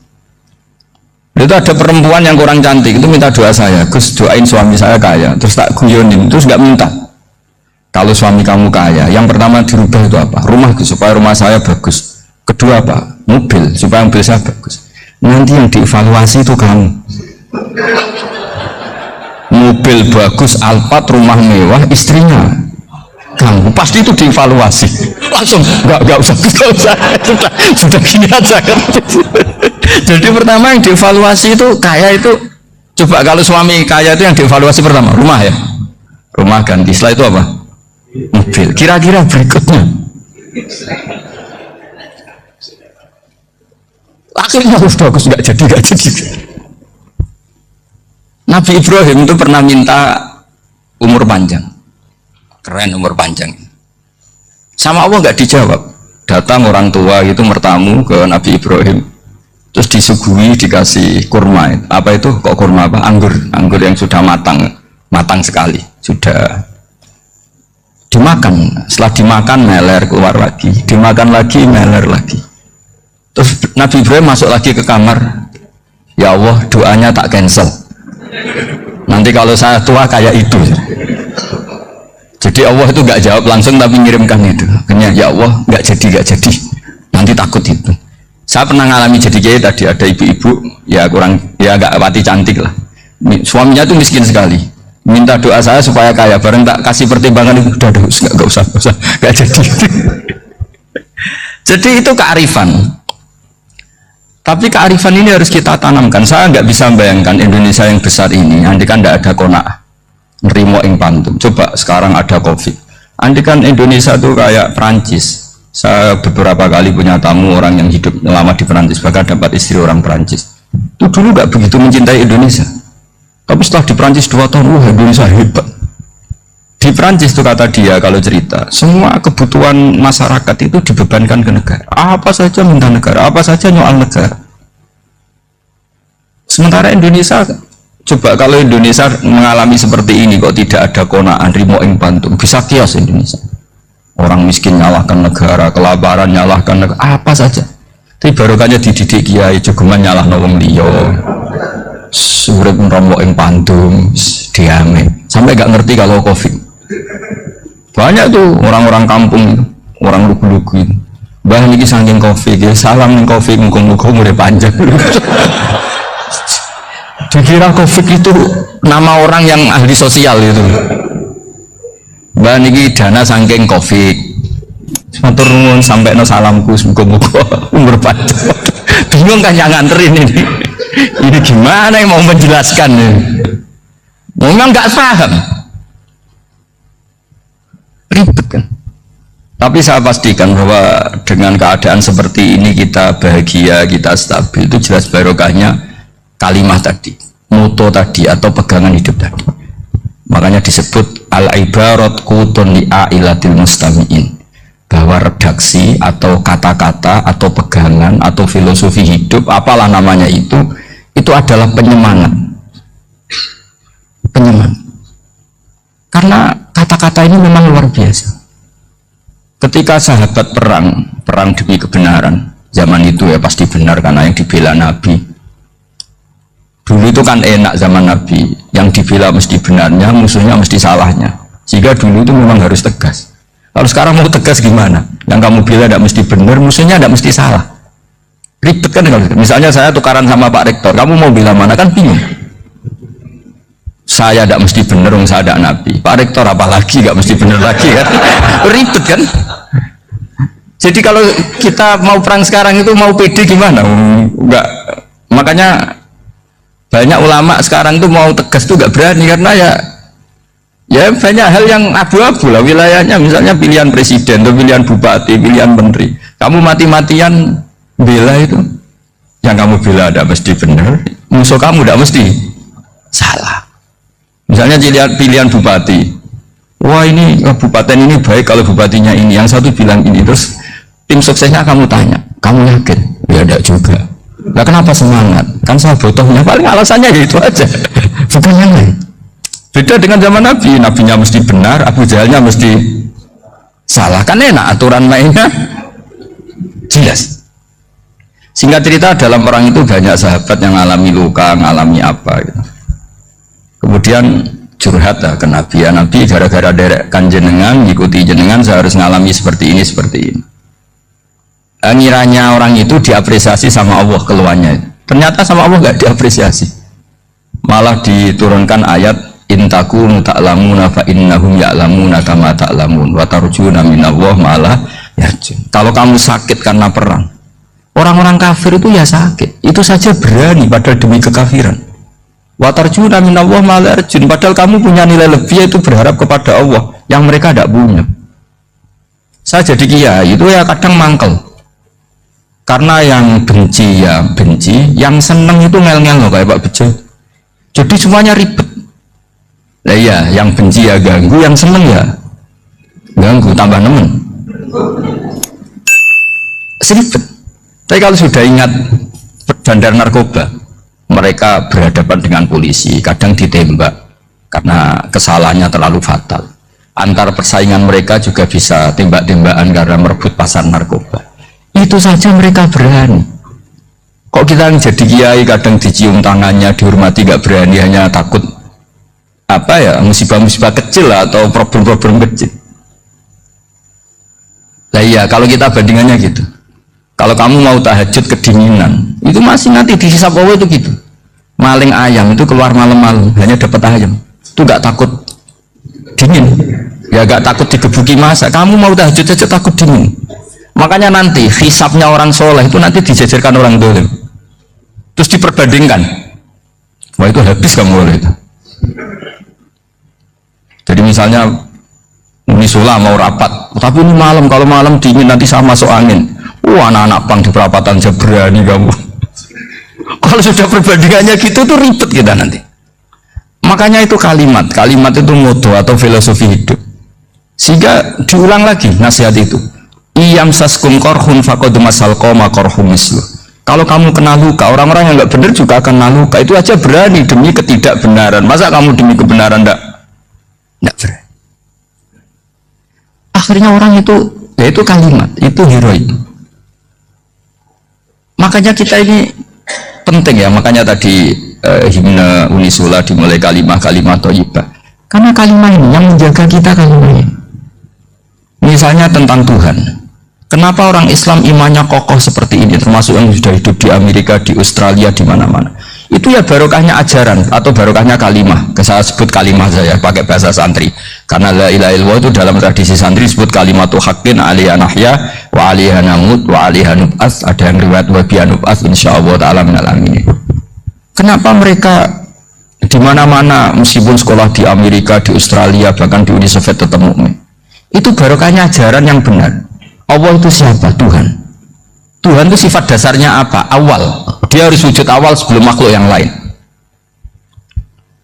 Itu ada perempuan yang kurang cantik itu minta doa saya, Gus doain suami saya kaya, terus tak guyonin, terus nggak minta. Kalau suami kamu kaya, yang pertama dirubah itu apa? Rumah supaya rumah saya bagus. Kedua apa? Mobil supaya mobil saya bagus. Nanti yang dievaluasi itu kamu. Mobil bagus, Alphard, rumah mewah, istrinya kamu, pasti itu dievaluasi. Langsung nggak usah sudah gini aja kan. Jadi pertama yang dievaluasi itu kaya itu, coba kalau suami kaya itu yang dievaluasi pertama rumah ya, rumah ganti, setelah itu apa? Mobil. Kira-kira berikutnya akhirnya harus bagus, nggak jadi. Nabi Ibrahim itu pernah minta umur panjang, keren umur panjang, sama Allah nggak dijawab. Datang orang tua itu mertamu ke Nabi Ibrahim, terus disuguhi dikasih kurma. Apa itu kok kurma apa? Anggur yang sudah matang sekali, sudah dimakan. Setelah dimakan meler keluar lagi, dimakan lagi meler lagi. Terus Nabi Ibrahim masuk lagi ke kamar, ya Allah doanya tak cancel. nanti kalau saya tua kayak itu. Jadi Allah itu nggak jawab langsung tapi ngirimkan itu. Akhirnya ya Allah nggak jadi, nanti takut itu. Saya pernah ngalami jadi kiai tadi, ada ibu-ibu ya kurang ya nggak pati cantik lah, suaminya tuh miskin sekali, minta doa saya supaya kaya, bareng tak kasih pertimbangan itu udah nggak usah nggak jadi. Jadi itu kearifan. Tapi kearifan ini harus kita tanamkan. Saya nggak bisa membayangkan Indonesia yang besar ini, andai kan tidak ada konak nerimo ing pantum. Coba sekarang ada COVID, andai kan Indonesia tuh kayak Perancis. Saya beberapa kali punya tamu orang yang hidup lama di Perancis, bahkan dapat istri orang Perancis. Itu dulu nggak begitu mencintai Indonesia. Tapi setelah di Perancis 2 tahun, wah Indonesia hebat. Di Perancis itu kata dia kalau cerita, semua kebutuhan masyarakat itu dibebankan ke negara. Apa saja minta negara, apa saja nyoal negara. Sementara Indonesia, coba kalau Indonesia mengalami seperti ini, kok tidak ada konaan rimo ing pantum, bisa kios Indonesia. Orang miskin nyalahkan negara, kelaparan nyalahkan negara, apa saja. Tapi barokahnya dididik kiai, jogeman nyalah wong liya. Surip ngromok ing pantum, diame. Sampai gak ngerti kalau Covid. Banyak tuh orang-orang kampung, orang lugu-lugu. Mbah niki saking Covid, ya salam ning Covid, muga-muga umure panjang. Dikira Covid itu nama orang yang ahli sosial itu. Mbak niki dana saking Covid, matur nuwun sampai no salamku, muga-muga umur panjang. Bingung kan yang nganterin ini. Ini gimana yang mau menjelaskan ini? Memang nggak paham, ribet kan? Tapi saya pastikan bahwa dengan keadaan seperti ini kita bahagia, kita stabil, itu jelas barokahnya kalimat tadi, moto tadi atau pegangan hidup tadi. Makanya disebut al-ibarat qutun li'ailatil mustami'in, bahwa redaksi atau kata-kata atau pegangan atau filosofi hidup, apalah namanya itu adalah penyemangat. Karena kata-kata ini memang luar biasa. Ketika sahabat perang demi kebenaran, zaman itu ya pasti benar karena yang dibela Nabi. Dulu itu kan enak zaman Nabi, yang dibela mesti benarnya, musuhnya mesti salahnya. Sehingga dulu itu memang harus tegas. Kalau sekarang mau tegas gimana? Yang kamu bela tidak mesti benar, musuhnya tidak mesti salah. Ribet kan? Misalnya saya tukaran sama Pak Rektor, kamu mau bela mana? Kan bingung. Saya tidak mesti benar, saya ada Nabi. Pak Rektor apalagi nggak mesti benar lagi kan? Ribet kan? Jadi kalau kita mau perang sekarang itu mau pede gimana? Enggak. Makanya banyak ulama sekarang tuh mau tegas tuh gak berani karena ya banyak hal yang abu-abu lah wilayahnya, misalnya pilihan presiden atau pilihan bupati, pilihan menteri. Kamu mati-matian bela itu, yang kamu bela tidak mesti benar, musuh kamu tidak mesti salah. Misalnya pilihan bupati, wah ini kabupaten ini baik kalau bupatinya ini, yang satu bilang ini, terus tim suksesnya kamu tanya, kamu yakin? Ya tidak juga. Nah kenapa semangat? Kan saya botohnya, paling alasannya ya itu aja, bukan yang lain. Beda dengan zaman Nabi, Nabinya mesti benar, Abu Jahalnya mesti salah. Kan enak, aturan mainnya jelas. Singkat cerita, dalam perang itu banyak sahabat yang mengalami luka, mengalami apa gitu. Kemudian curhat ke Nabi, ya Nabi gara-gara derekkan jenengan, ikuti jenengan, saya harus mengalami seperti ini, seperti ini. Ngiranya orang itu diapresiasi sama Allah keluarnya, ternyata sama Allah nggak diapresiasi, malah diturunkan ayat intakunu ta'lamuna fa innahum ya'lamuna kama ta'lamun wa tarjuna minallah malah yarjun. Kalau kamu sakit karena perang, orang-orang kafir itu ya sakit, itu saja berani padahal demi kekafiran. Wa tarjuna minallah malah yarjun, padahal kamu punya nilai lebih, yaitu berharap kepada Allah yang mereka tidak punya. Saya jadi kiai itu ya kadang mangkel. Karena yang benci ya benci, yang seneng itu ngel-ngel loh kayak Pak Bejo. Jadi semuanya ribet. Nah iya, yang benci ya ganggu, yang seneng ya ganggu, tambah nemen. Seribet. Tapi kalau sudah ingat bandar narkoba, mereka berhadapan dengan polisi, kadang ditembak karena kesalahannya terlalu fatal. Antar persaingan mereka juga bisa tembak-tembakan karena merebut pasar narkoba. Itu saja mereka berani. Kok kita yang jadi kiai kadang dicium tangannya, dihormati gak berani, hanya takut apa ya, musibah-musibah kecil lah, atau problem-problem kecil. Nah iya, kalau kita bandingannya gitu, kalau kamu mau tahajud kedinginan, itu masih nanti dihisab Allah itu gitu. Maling ayam itu keluar malam-malam hanya dapat ayam, itu gak takut dingin, ya gak takut digebuki masa. Kamu mau tahajud aja takut dingin. Makanya nanti hisabnya orang soleh itu nanti dijajarkan orang dolim, terus diperbandingkan. Wah itu habis kamu oleh itu. Jadi misalnya Unisula mau rapat, tapi ini malam, kalau malam dingin nanti sama masuk angin. Wah anak-anak pang di perapatan aja berani kamu. Kalau sudah perbandingannya gitu tuh ribet kita nanti. Makanya itu kalimat itu moto atau filosofi hidup. Sehingga diulang lagi nasihat itu. Iyam saskum korhun fakodu masal koma korhum mislu. Kalau kamu kena luka, orang-orang yang nggak benar juga akan kena luka. Itu aja berani demi ketidakbenaran. Masa kamu demi kebenaran nggak berani? Akhirnya orang itu, ya itu kalimat, itu heroik. Makanya kita ini penting ya, makanya tadi himne Unisula dimulai kalimat thayyibah. Karena kalimat ini yang menjaga kita kalimat ini. Misalnya tentang Tuhan. Kenapa orang Islam imannya kokoh seperti ini, termasuk yang sudah hidup di Amerika, di Australia, di mana-mana? Itu ya barokahnya ajaran atau barokahnya kalimah. Saya sebut kalimah saya pakai bahasa santri. Karena la ilaha illallah itu dalam tradisi santri disebut kalimatu haqqin alaiha nahya wa alaiha namut wa alaiha nub'ats. Ada yang riwayat wa biha nub'ats insyaallah taala minal amin. Kenapa mereka di mana-mana meskipun sekolah di Amerika, di Australia, bahkan di Uni Soviet tetap mukmin? Itu barokahnya ajaran yang benar. Allah itu siapa? Tuhan. Tuhan itu sifat dasarnya apa? Awal. Dia harus wujud awal sebelum makhluk yang lain.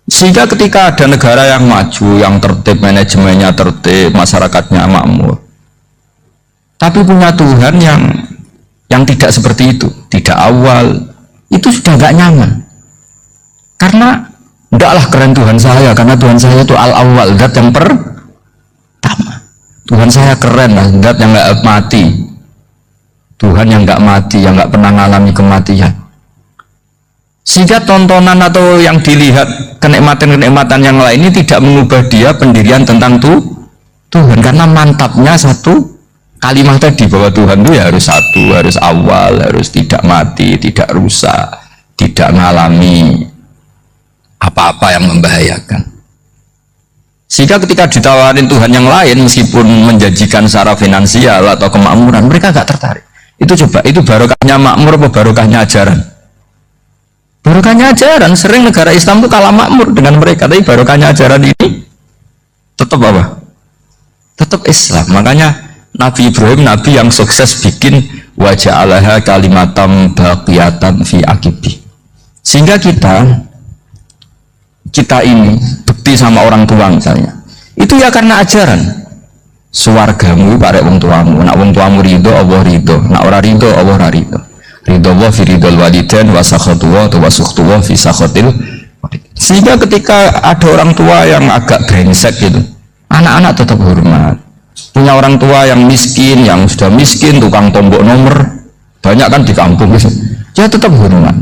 Sehingga ketika ada negara yang maju, yang tertib, manajemennya tertib, masyarakatnya makmur, tapi punya Tuhan yang tidak seperti itu, tidak awal, itu sudah gak nyaman. Karena ndaklah keren Tuhan saya, karena Tuhan saya itu al-awwal, zat yang pertama. Tuhan saya keren lah, zat yang gak mati, Tuhan yang gak mati, yang gak pernah mengalami kematian. Sehingga tontonan atau yang dilihat kenikmatan-kenikmatan yang lain ini tidak mengubah dia pendirian tentang Tuhan, karena mantapnya satu kalimat tadi bahwa Tuhan itu ya harus satu, harus awal, harus tidak mati, tidak rusak, tidak mengalami apa-apa yang membahayakan. Sehingga ketika ditawarin Tuhan yang lain meskipun menjanjikan secara finansial atau kemakmuran, mereka gak tertarik. Itu coba, itu barokahnya makmur apa barokahnya ajaran? Barokahnya ajaran. Sering negara Islam itu kalah makmur dengan mereka, tapi barokahnya ajaran ini tetap apa? Tetap Islam. Makanya Nabi Ibrahim, Nabi yang sukses bikin wajah Allah kalimatam baqiyatan fi akibi. Sehingga kita ini bekti sama orang tua misalnya, itu ya karena ajaran. Suwargamu parek wong tuamu, nak wong tuamu ridho Allah ridho, nak ora ridho Allah ora ridho. Ridho Allah fi ridhol walidain wa sakhatuwa wa sukhtuwa fi sakhatil. Sehingga ketika ada orang tua yang agak brengsek gitu, anak-anak tetap hormat. Punya orang tua yang miskin, yang sudah miskin, tukang tombok nomor banyak kan di kampung gitu, ya tetap hormat.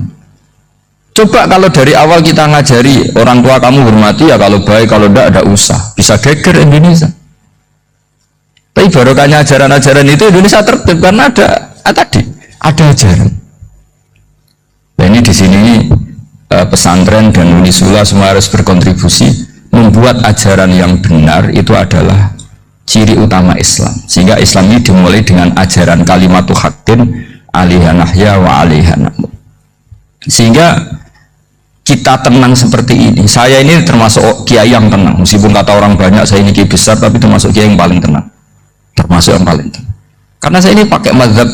Coba kalau dari awal kita ngajari orang tua kamu hormati ya, kalau baik, kalau tidak ada usah, bisa geger Indonesia. Tapi barokahnya ajaran-ajaran itu Indonesia tertib karena ada ajaran. Nah ini di sini pesantren dan Unisula semua harus berkontribusi membuat ajaran yang benar itu adalah ciri utama Islam. Sehingga Islam ini dimulai dengan ajaran kalimatu haqqin alaiha nahya wa alaiha namut. Sehingga kita tenang seperti ini. Saya ini termasuk kiai yang tenang, meskipun kata orang banyak saya ini kiai besar, tapi termasuk kiai yang paling tenang, termasuk yang paling tenang. Karena saya ini pakai mazhab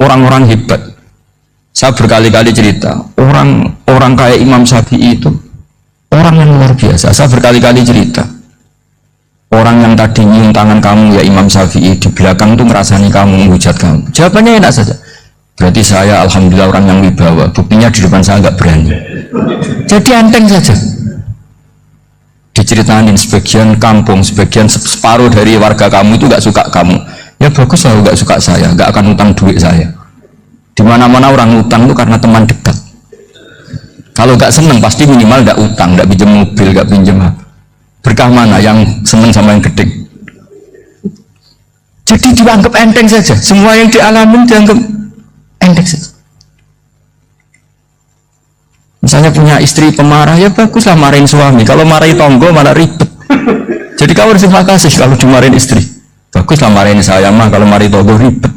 orang-orang hebat. Saya berkali-kali cerita, orang kayak Imam Syafi'i itu orang yang luar biasa. Saya berkali-kali cerita, orang yang tadi nyium tangan kamu ya Imam Syafi'i, di belakang tuh ngerasani kamu, menghujat kamu. Jawabannya enak saja. Berarti saya alhamdulillah orang yang wibawa. Buktinya di depan saya nggak berani. Jadi enteng saja. Diceritain sebagian kampung, sebagian separuh dari warga kamu itu nggak suka kamu. Ya bagus lah, nggak suka saya, nggak akan utang duit saya. Di mana-mana orang utang itu karena teman dekat. Kalau nggak seneng pasti minimal nggak utang, nggak pinjam mobil, nggak pinjam apa. Berkah mana yang seneng sama yang gede? Jadi dianggap enteng saja. Semua yang dialami dianggap enteng saja. Misalnya punya istri pemarah, ya baguslah marahin suami. Kalau marahin tonggo malah ribet. Jadi kamu harus terima kasih kalau dimarahin istri. Baguslah marahin saya mah, kalau marahin tonggo ribet.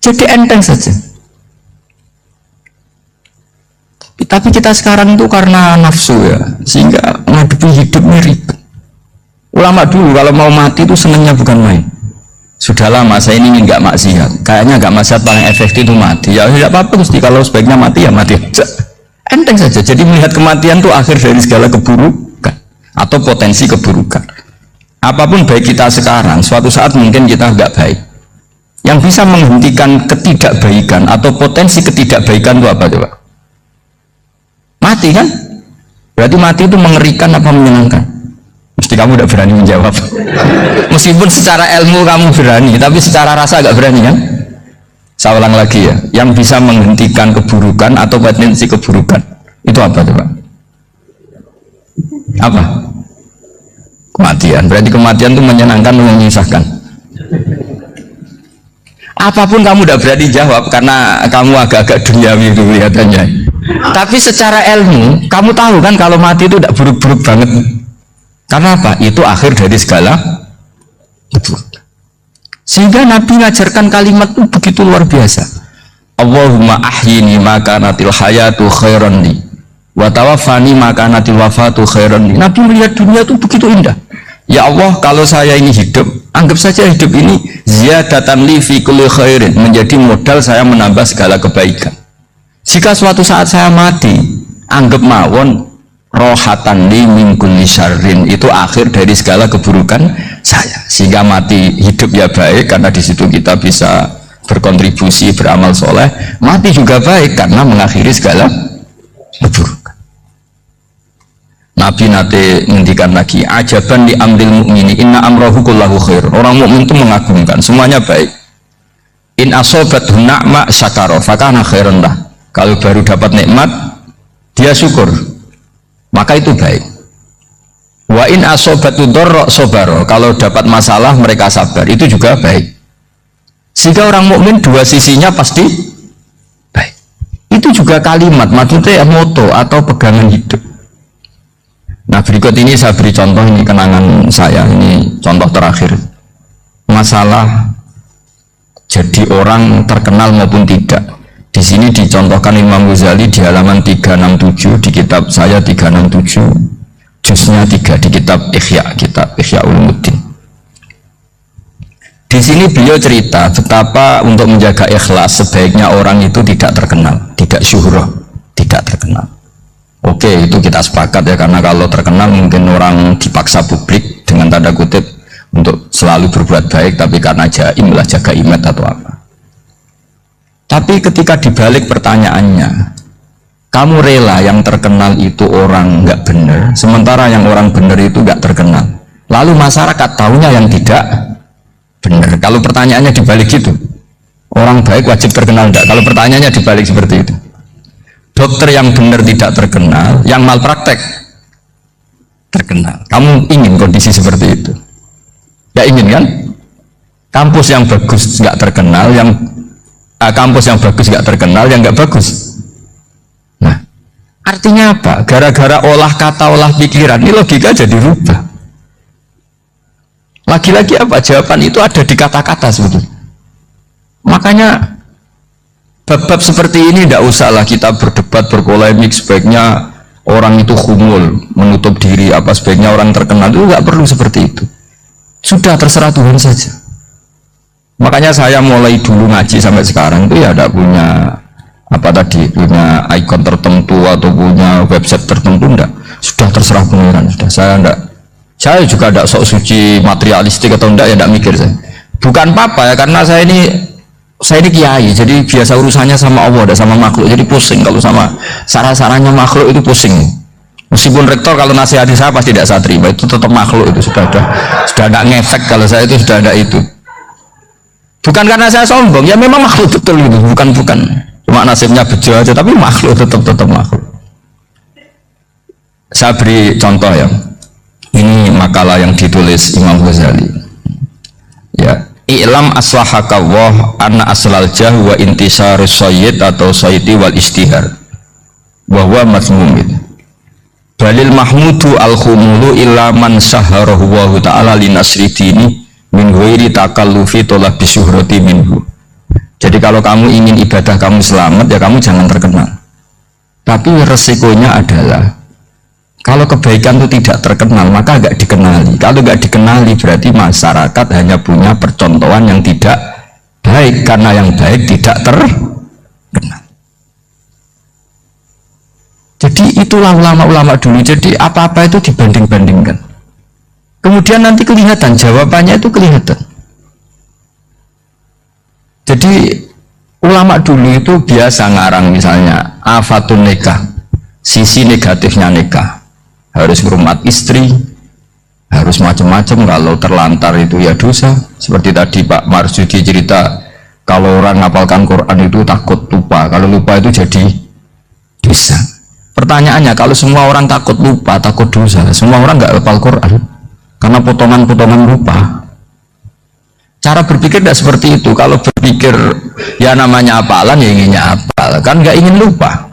Jadi enteng saja. Tapi kita sekarang itu karena nafsu ya, sehingga ngadepi hidupnya ribet. Ulama dulu kalau mau mati itu senangnya bukan main. Sudahlah masa ini nggak maksiat. Kayaknya nggak maksiat paling efektif itu mati. Ya tidak apa-apa Gusti, kalau sebaiknya mati ya mati aja. Enteng saja. Jadi melihat kematian itu akhir dari segala keburukan atau potensi keburukan. Apapun baik kita sekarang, suatu saat mungkin kita nggak baik. Yang bisa menghentikan ketidakbaikan atau potensi ketidakbaikan itu apa coba? Mati kan? Berarti mati itu mengerikan apa menyenangkan? Mesti kamu tidak berani menjawab. Meskipun secara ilmu kamu berani, tapi secara rasa agak berani kan? Saya ulang lagi ya, yang bisa menghentikan keburukan atau potensi keburukan itu apa coba? Apa? Kematian. Berarti kematian itu menyenangkan atau menyusahkan? Apapun kamu tidak berani jawab karena kamu agak-agak duniawi itu kelihatannya. Tapi secara ilmu kamu tahu kan kalau mati itu tidak buruk-buruk banget. Karena apa? Itu akhir dari segala keburukan. Sehingga Nabi ngajarkan kalimat itu begitu luar biasa. Allahumma ahyini maka natil hayatu khairan li wa tawaffani maka natil wafatu khairan li. Nabi melihat dunia itu begitu indah. Ya Allah, kalau saya ini hidup, anggap saja hidup ini ziyadatan li fi kulli khairin, menjadi modal saya menambah segala kebaikan. Jika suatu saat saya mati, anggap mawon rohatan li min kulli syarrin, itu akhir dari segala keburukan saya. Sehingga mati hidup ya baik karena di situ kita bisa berkontribusi beramal soleh. Mati juga baik karena mengakhiri segala keburukan. Nabi nate ngendikan lagi, ajaban li amril mu'mini inna amrahu kullahu khair. Orang mukmin itu mengagumkan, semuanya baik. In asobathu na'ma syakara fakana khairan lah. Kalau baru dapat nikmat dia syukur, maka itu baik. Wa in asobatu dorro sobaro, kalau dapat masalah mereka sabar, itu juga baik. Sehingga orang mukmin dua sisinya pasti baik. Itu juga kalimat, maksudnya moto atau pegangan hidup. Nah berikut ini saya beri contoh, ini kenangan saya, ini contoh terakhir. Masalah jadi orang terkenal maupun tidak. Di sini dicontohkan Imam Ghazali di halaman 367 di kitab saya 367. Jusnya 3 di kitab Ihya Ulumuddin. Di sini beliau cerita betapa untuk menjaga ikhlas sebaiknya orang itu tidak terkenal, tidak syuhrah, tidak terkenal. Oke, itu kita sepakat ya, karena kalau terkenal mungkin orang dipaksa publik dengan tanda kutip untuk selalu berbuat baik, tapi karena jaim lah, jaga image atau apa. Tapi ketika dibalik pertanyaannya, kamu rela yang terkenal itu orang nggak benar, sementara yang orang benar itu nggak terkenal. Lalu masyarakat tahunya yang tidak benar. Kalau pertanyaannya dibalik gitu, orang baik wajib terkenal enggak? Kalau pertanyaannya dibalik seperti itu, dokter yang benar tidak terkenal, yang malpraktek terkenal. Kamu ingin kondisi seperti itu? Nggak ingin kan? Kampus yang bagus nggak terkenal, yang kampus yang bagus nggak terkenal, yang nggak bagus. Nah, artinya apa? Gara-gara olah kata, olah pikiran, ini logika jadi rubah. Lagi-lagi apa? Jawaban itu ada di kata-kata sebetulnya. Makanya bab-bab seperti ini tidak usahlah kita berdebat, berpolemik. Sebaiknya orang itu khumul, menutup diri, apa sebaiknya orang terkenal, itu nggak perlu seperti itu. Sudah terserah Tuhan saja. Makanya saya mulai dulu ngaji sampai sekarang itu ya tidak punya apa tadi, punya ikon tertentu atau punya website tertentu, enggak. Sudah terserah pengiran, sudah. Saya juga tidak sok suci materialistik atau enggak, ya tidak mikir saya. Bukan apa-apa ya, karena saya ini kiai, jadi biasa urusannya sama Allah, dan sama makhluk, jadi pusing kalau sama sarah-sarahnya makhluk itu pusing. Meskipun rektor kalau nasihati saya pasti tidak saya terima, itu tetap makhluk, itu sudah ada ngefek kalau saya itu sudah ada itu. Bukan karena saya sombong, ya memang makhluk betul gitu, bukan cuma nasibnya bejo aja, tapi makhluk tetap makhluk. Saya beri contoh ya, Ini makalah yang ditulis Imam Ghazali. Ya, i'lam aslahaka Allah anna aslal jah wa intisarus sayyid atau sayyidi wal istihar wa huwa mazmum. Balil mahmudu al khumulu illa man saharahu wa ta'ala li nasri dini min ghairi takallufi tolak bisyuhrati minhu. Jadi kalau kamu ingin ibadah kamu selamat, ya kamu jangan terkenal. Tapi resikonya adalah kalau kebaikan itu tidak terkenal, maka nggak dikenali. Kalau nggak dikenali berarti masyarakat hanya punya percontohan yang tidak baik, karena yang baik tidak terkenal. Jadi itulah ulama-ulama dulu. Jadi apa-apa itu dibanding-bandingkan. Kemudian nanti kelihatan, jawabannya itu kelihatan. Jadi ulama dulu itu biasa ngarang misalnya afatun nikah, sisi negatifnya nikah. Harus hormat istri, harus macam-macam, kalau terlantar itu ya dosa. Seperti tadi Pak Marsudi cerita, kalau orang ngapalkan Quran itu takut lupa, kalau lupa itu jadi dosa. Pertanyaannya, kalau semua orang takut lupa, takut dosa, semua orang nggak hafal Quran karena potongan-potongan lupa. Cara berpikir tidak seperti itu. Kalau berpikir ya namanya hafalan, ya inginnya hafal, kan nggak ingin lupa.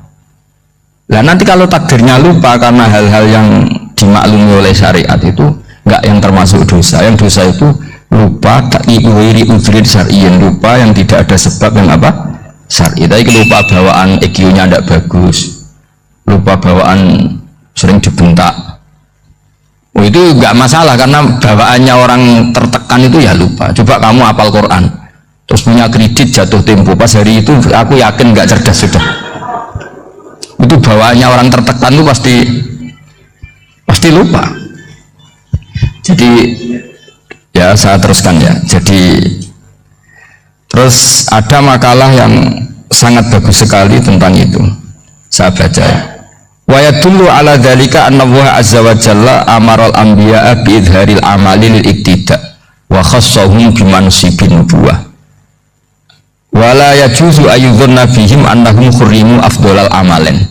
Nah nanti kalau takdirnya lupa karena hal-hal yang dimaklumi oleh syariat itu nggak yang termasuk dosa. Yang dosa itu lupa ta'iwiri udhrin syar'iyin, lupa yang tidak ada sebab yang apa? Syar'i. Tapi lupa bawaan EQ-nya tidak bagus, lupa bawaan sering dibentak. Oh, itu nggak masalah karena bawaannya orang tertekan itu ya lupa. Coba kamu hafal Quran terus punya kredit jatuh tempo, pas hari itu aku yakin nggak cerdas sudah. Itu bawaannya orang tertekan itu pasti lupa. Jadi ya saya teruskan ya. Jadi terus ada makalah yang sangat bagus sekali tentang itu, saya baca ya. Wa yadullu ala dzalika anna Allah azza wa jalla amaral anbiya'a bi idharil amali lil iktida wa khassahum bi mansibin nubuwah wala yajuzu ayyudhunna bihim annahum khurrimu afdolal amalen.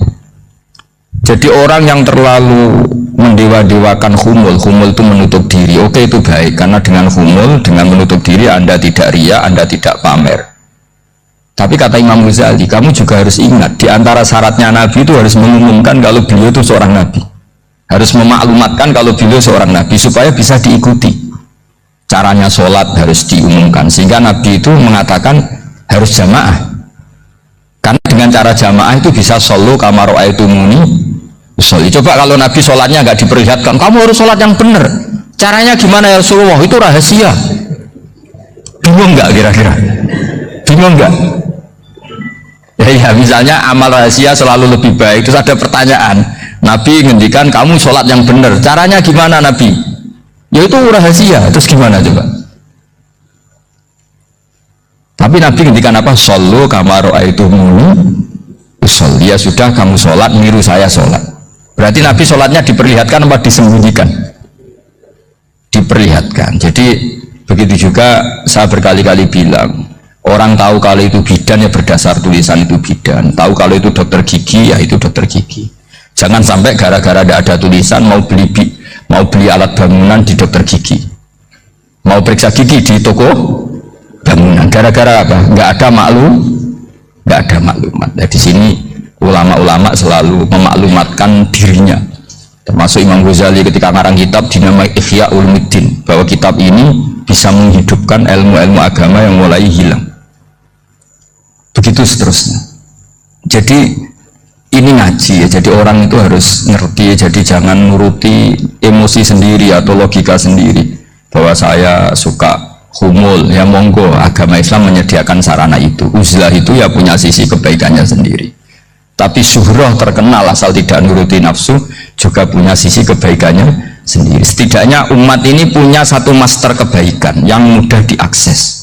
Jadi orang yang terlalu mendewa-dewakan khumul itu menutup diri, oke itu baik, karena dengan khumul, dengan menutup diri Anda tidak ria, Anda tidak pamer. Tapi kata Imam Ghazali, kamu juga harus ingat, di antara syaratnya Nabi itu harus mengumumkan kalau beliau itu seorang Nabi, harus memaklumatkan kalau beliau seorang Nabi supaya bisa diikuti. Caranya sholat harus diumumkan, sehingga Nabi itu mengatakan harus jamaah, karena dengan cara jamaah itu bisa shollu kama ra'aitumuni usolli. Coba kalau Nabi sholatnya nggak diperlihatkan, kamu harus sholat yang benar, caranya gimana ya Rasulullah, itu rahasia. Bingung nggak kira-kira? Bingung nggak? Ya misalnya amal rahasia selalu lebih baik. Terus ada pertanyaan, Nabi ngendikan kamu sholat yang benar, caranya gimana Nabi? Ya itu rahasia, terus gimana coba? Tapi Nabi ngendikan apa? Shollu kama ra'aitumuni usolli. Ya sudah, kamu sholat niru saya sholat. Berarti Nabi sholatnya diperlihatkan apa disembunyikan? Diperlihatkan. Jadi begitu juga saya berkali-kali bilang, orang tahu kalau itu bidan ya berdasar tulisan itu bidan, tahu kalau itu dokter gigi ya itu dokter gigi. Jangan sampai gara-gara tidak ada tulisan mau beli alat bangunan di dokter gigi, mau periksa gigi di toko bangunan, gara-gara apa? Nggak ada maklumat. Nah, di sini ulama-ulama selalu memaklumatkan dirinya, termasuk Imam Ghazali ketika ngarang kitab dinamai Ihya Ulumuddin, bahwa kitab ini bisa menghidupkan ilmu-ilmu agama yang mulai hilang. Begitu seterusnya. Jadi ini ngaji ya, jadi orang itu harus ngerti, jadi jangan nuruti emosi sendiri atau logika sendiri bahwa saya suka humul, ya monggo, agama Islam menyediakan sarana itu. Uzlah itu ya punya sisi kebaikannya sendiri, tapi syuhrah terkenal asal tidak nuruti nafsu juga punya sisi kebaikannya sendiri. Setidaknya umat ini punya satu master kebaikan yang mudah diakses.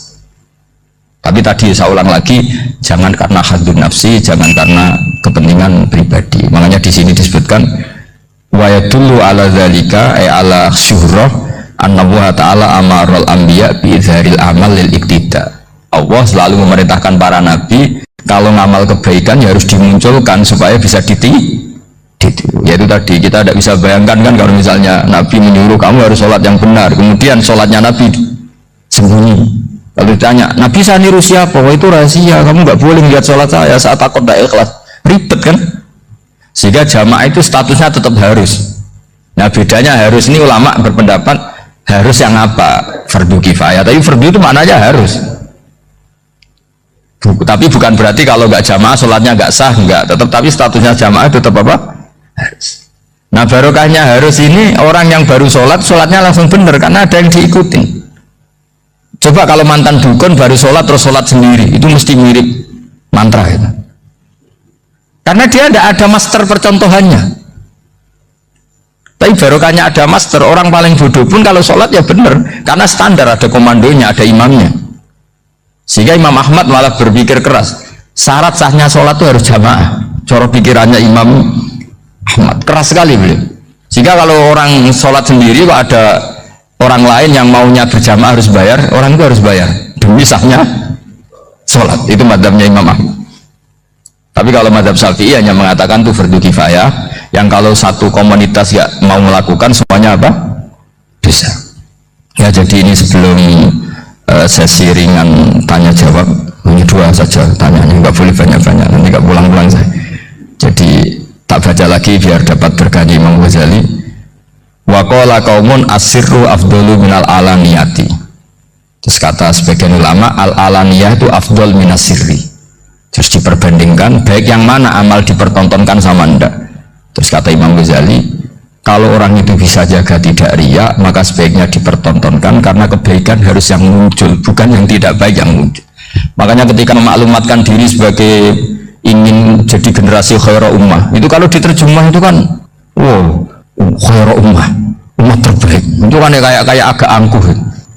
Tapi tadi saya ulang lagi, jangan karena hadun nafsi, jangan karena kepentingan pribadi. Makanya di sini disebutkan wa yadullu ala dzalika ay ala syuhrah anna wa ta'ala amarul anbiya bi izharil amal lil iktida. Allah selalu memerintahkan para nabi kalau ngamal kebaikan ya harus dimunculkan supaya bisa Yaitu tadi kita tidak bisa bayangkan kan kalau misalnya Nabi menyuruh kamu harus sholat yang benar, kemudian sholatnya Nabi sembunyi. Kalau ditanya Nabi saya niru siapa? Oh, itu rahasia, kamu nggak boleh lihat sholat saya saat takut tidak ikhlas, ribet kan? Sehingga jamaah itu statusnya tetap harus. Nah bedanya harus ini ulama berpendapat harus yang apa? Fardu kifayah. Tapi fardu itu maknanya harus. Tapi bukan berarti kalau nggak jamaah sholatnya nggak sah, nggak. Tetap tapi statusnya jamaah tetap apa? Harus. Nah barokahnya harus ini orang yang baru sholat, sholatnya langsung bener karena ada yang diikutin. Coba kalau mantan dukun baru sholat terus sholat sendiri, itu mesti mirip mantra itu. Karena dia tidak ada master percontohannya. Tapi barokahnya ada master, orang paling bodoh pun kalau sholat ya bener, karena standar ada komandonya, ada imamnya. Sehingga Imam Ahmad malah berpikir keras, syarat sahnya sholat itu harus jamaah. Cara pikirannya Imam Ahmad keras sekali beliau. Sehingga kalau orang sholat sendiri kok ada orang lain yang maunya berjamaah harus bayar, orang itu harus bayar demi sahnya sholat. Itu madzhabnya Imam Ahmad. Tapi kalau madzhab Syafi'i hanya mengatakan itu fardu kifayah, yang kalau satu komunitas ya mau melakukan semuanya apa? Bisa. Ya jadi ini sebelum sesi ringan tanya jawab, ini 2 saja tanyanya, nggak boleh banyak-banyak, nanti nggak pulang-pulang saya. Jadi tak baca lagi biar dapat berkah Imam Ghazali. Wa qala qaumun asirru afdalu minal alaniyati. Terus kata sebagian ulama al alaniyah itu afdal minas sirri. Terus diperbandingkan baik yang mana amal dipertontonkan sama ndak. Terus kata Imam Ghazali, kalau orang itu bisa jaga tidak riya, maka sebaiknya dipertontonkan karena kebaikan harus yang muncul, bukan yang tidak baik yang muncul. Makanya ketika memaklumatkan diri sebagai ingin jadi generasi khairah ummah, itu kalau diterjemah itu kan wow, khairah ummah, umat terbaik. Itu kan kayak agak angkuh.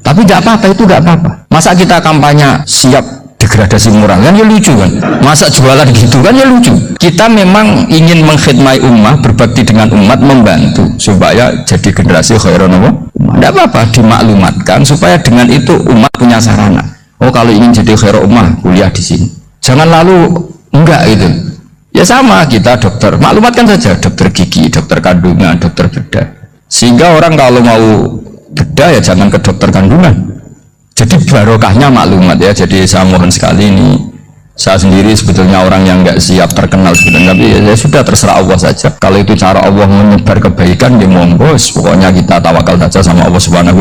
Tapi tidak apa-apa, itu tidak apa-apa. Masa kita kampanye siap degradasi moral kan ya lucu kan, masa jualan gitu kan ya lucu. Kita memang ingin mengkhidmati ummah, berbakti dengan umat, membantu supaya jadi generasi khairun ummah. Tidak apa-apa dimaklumatkan supaya dengan itu umat punya sarana. Oh kalau ingin jadi khairun ummah kuliah di sini, jangan lalu enggak gitu. Ya sama kita dokter, maklumatkan saja dokter gigi, dokter kandungan, dokter bedah, sehingga orang kalau mau bedah ya jangan ke dokter kandungan. Jadi barokahnya maklumat ya. Jadi saya mohon sekali ini, saya sendiri sebetulnya orang yang nggak siap terkenal sebenarnya, tapi ya sudah terserah Allah saja. Kalau itu cara Allah menyebar kebaikan ya monggo, pokoknya kita tawakal saja sama Allah Subhanahu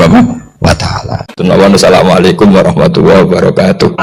wa Ta'ala. Assalamualaikum warahmatullahi wabarakatuh.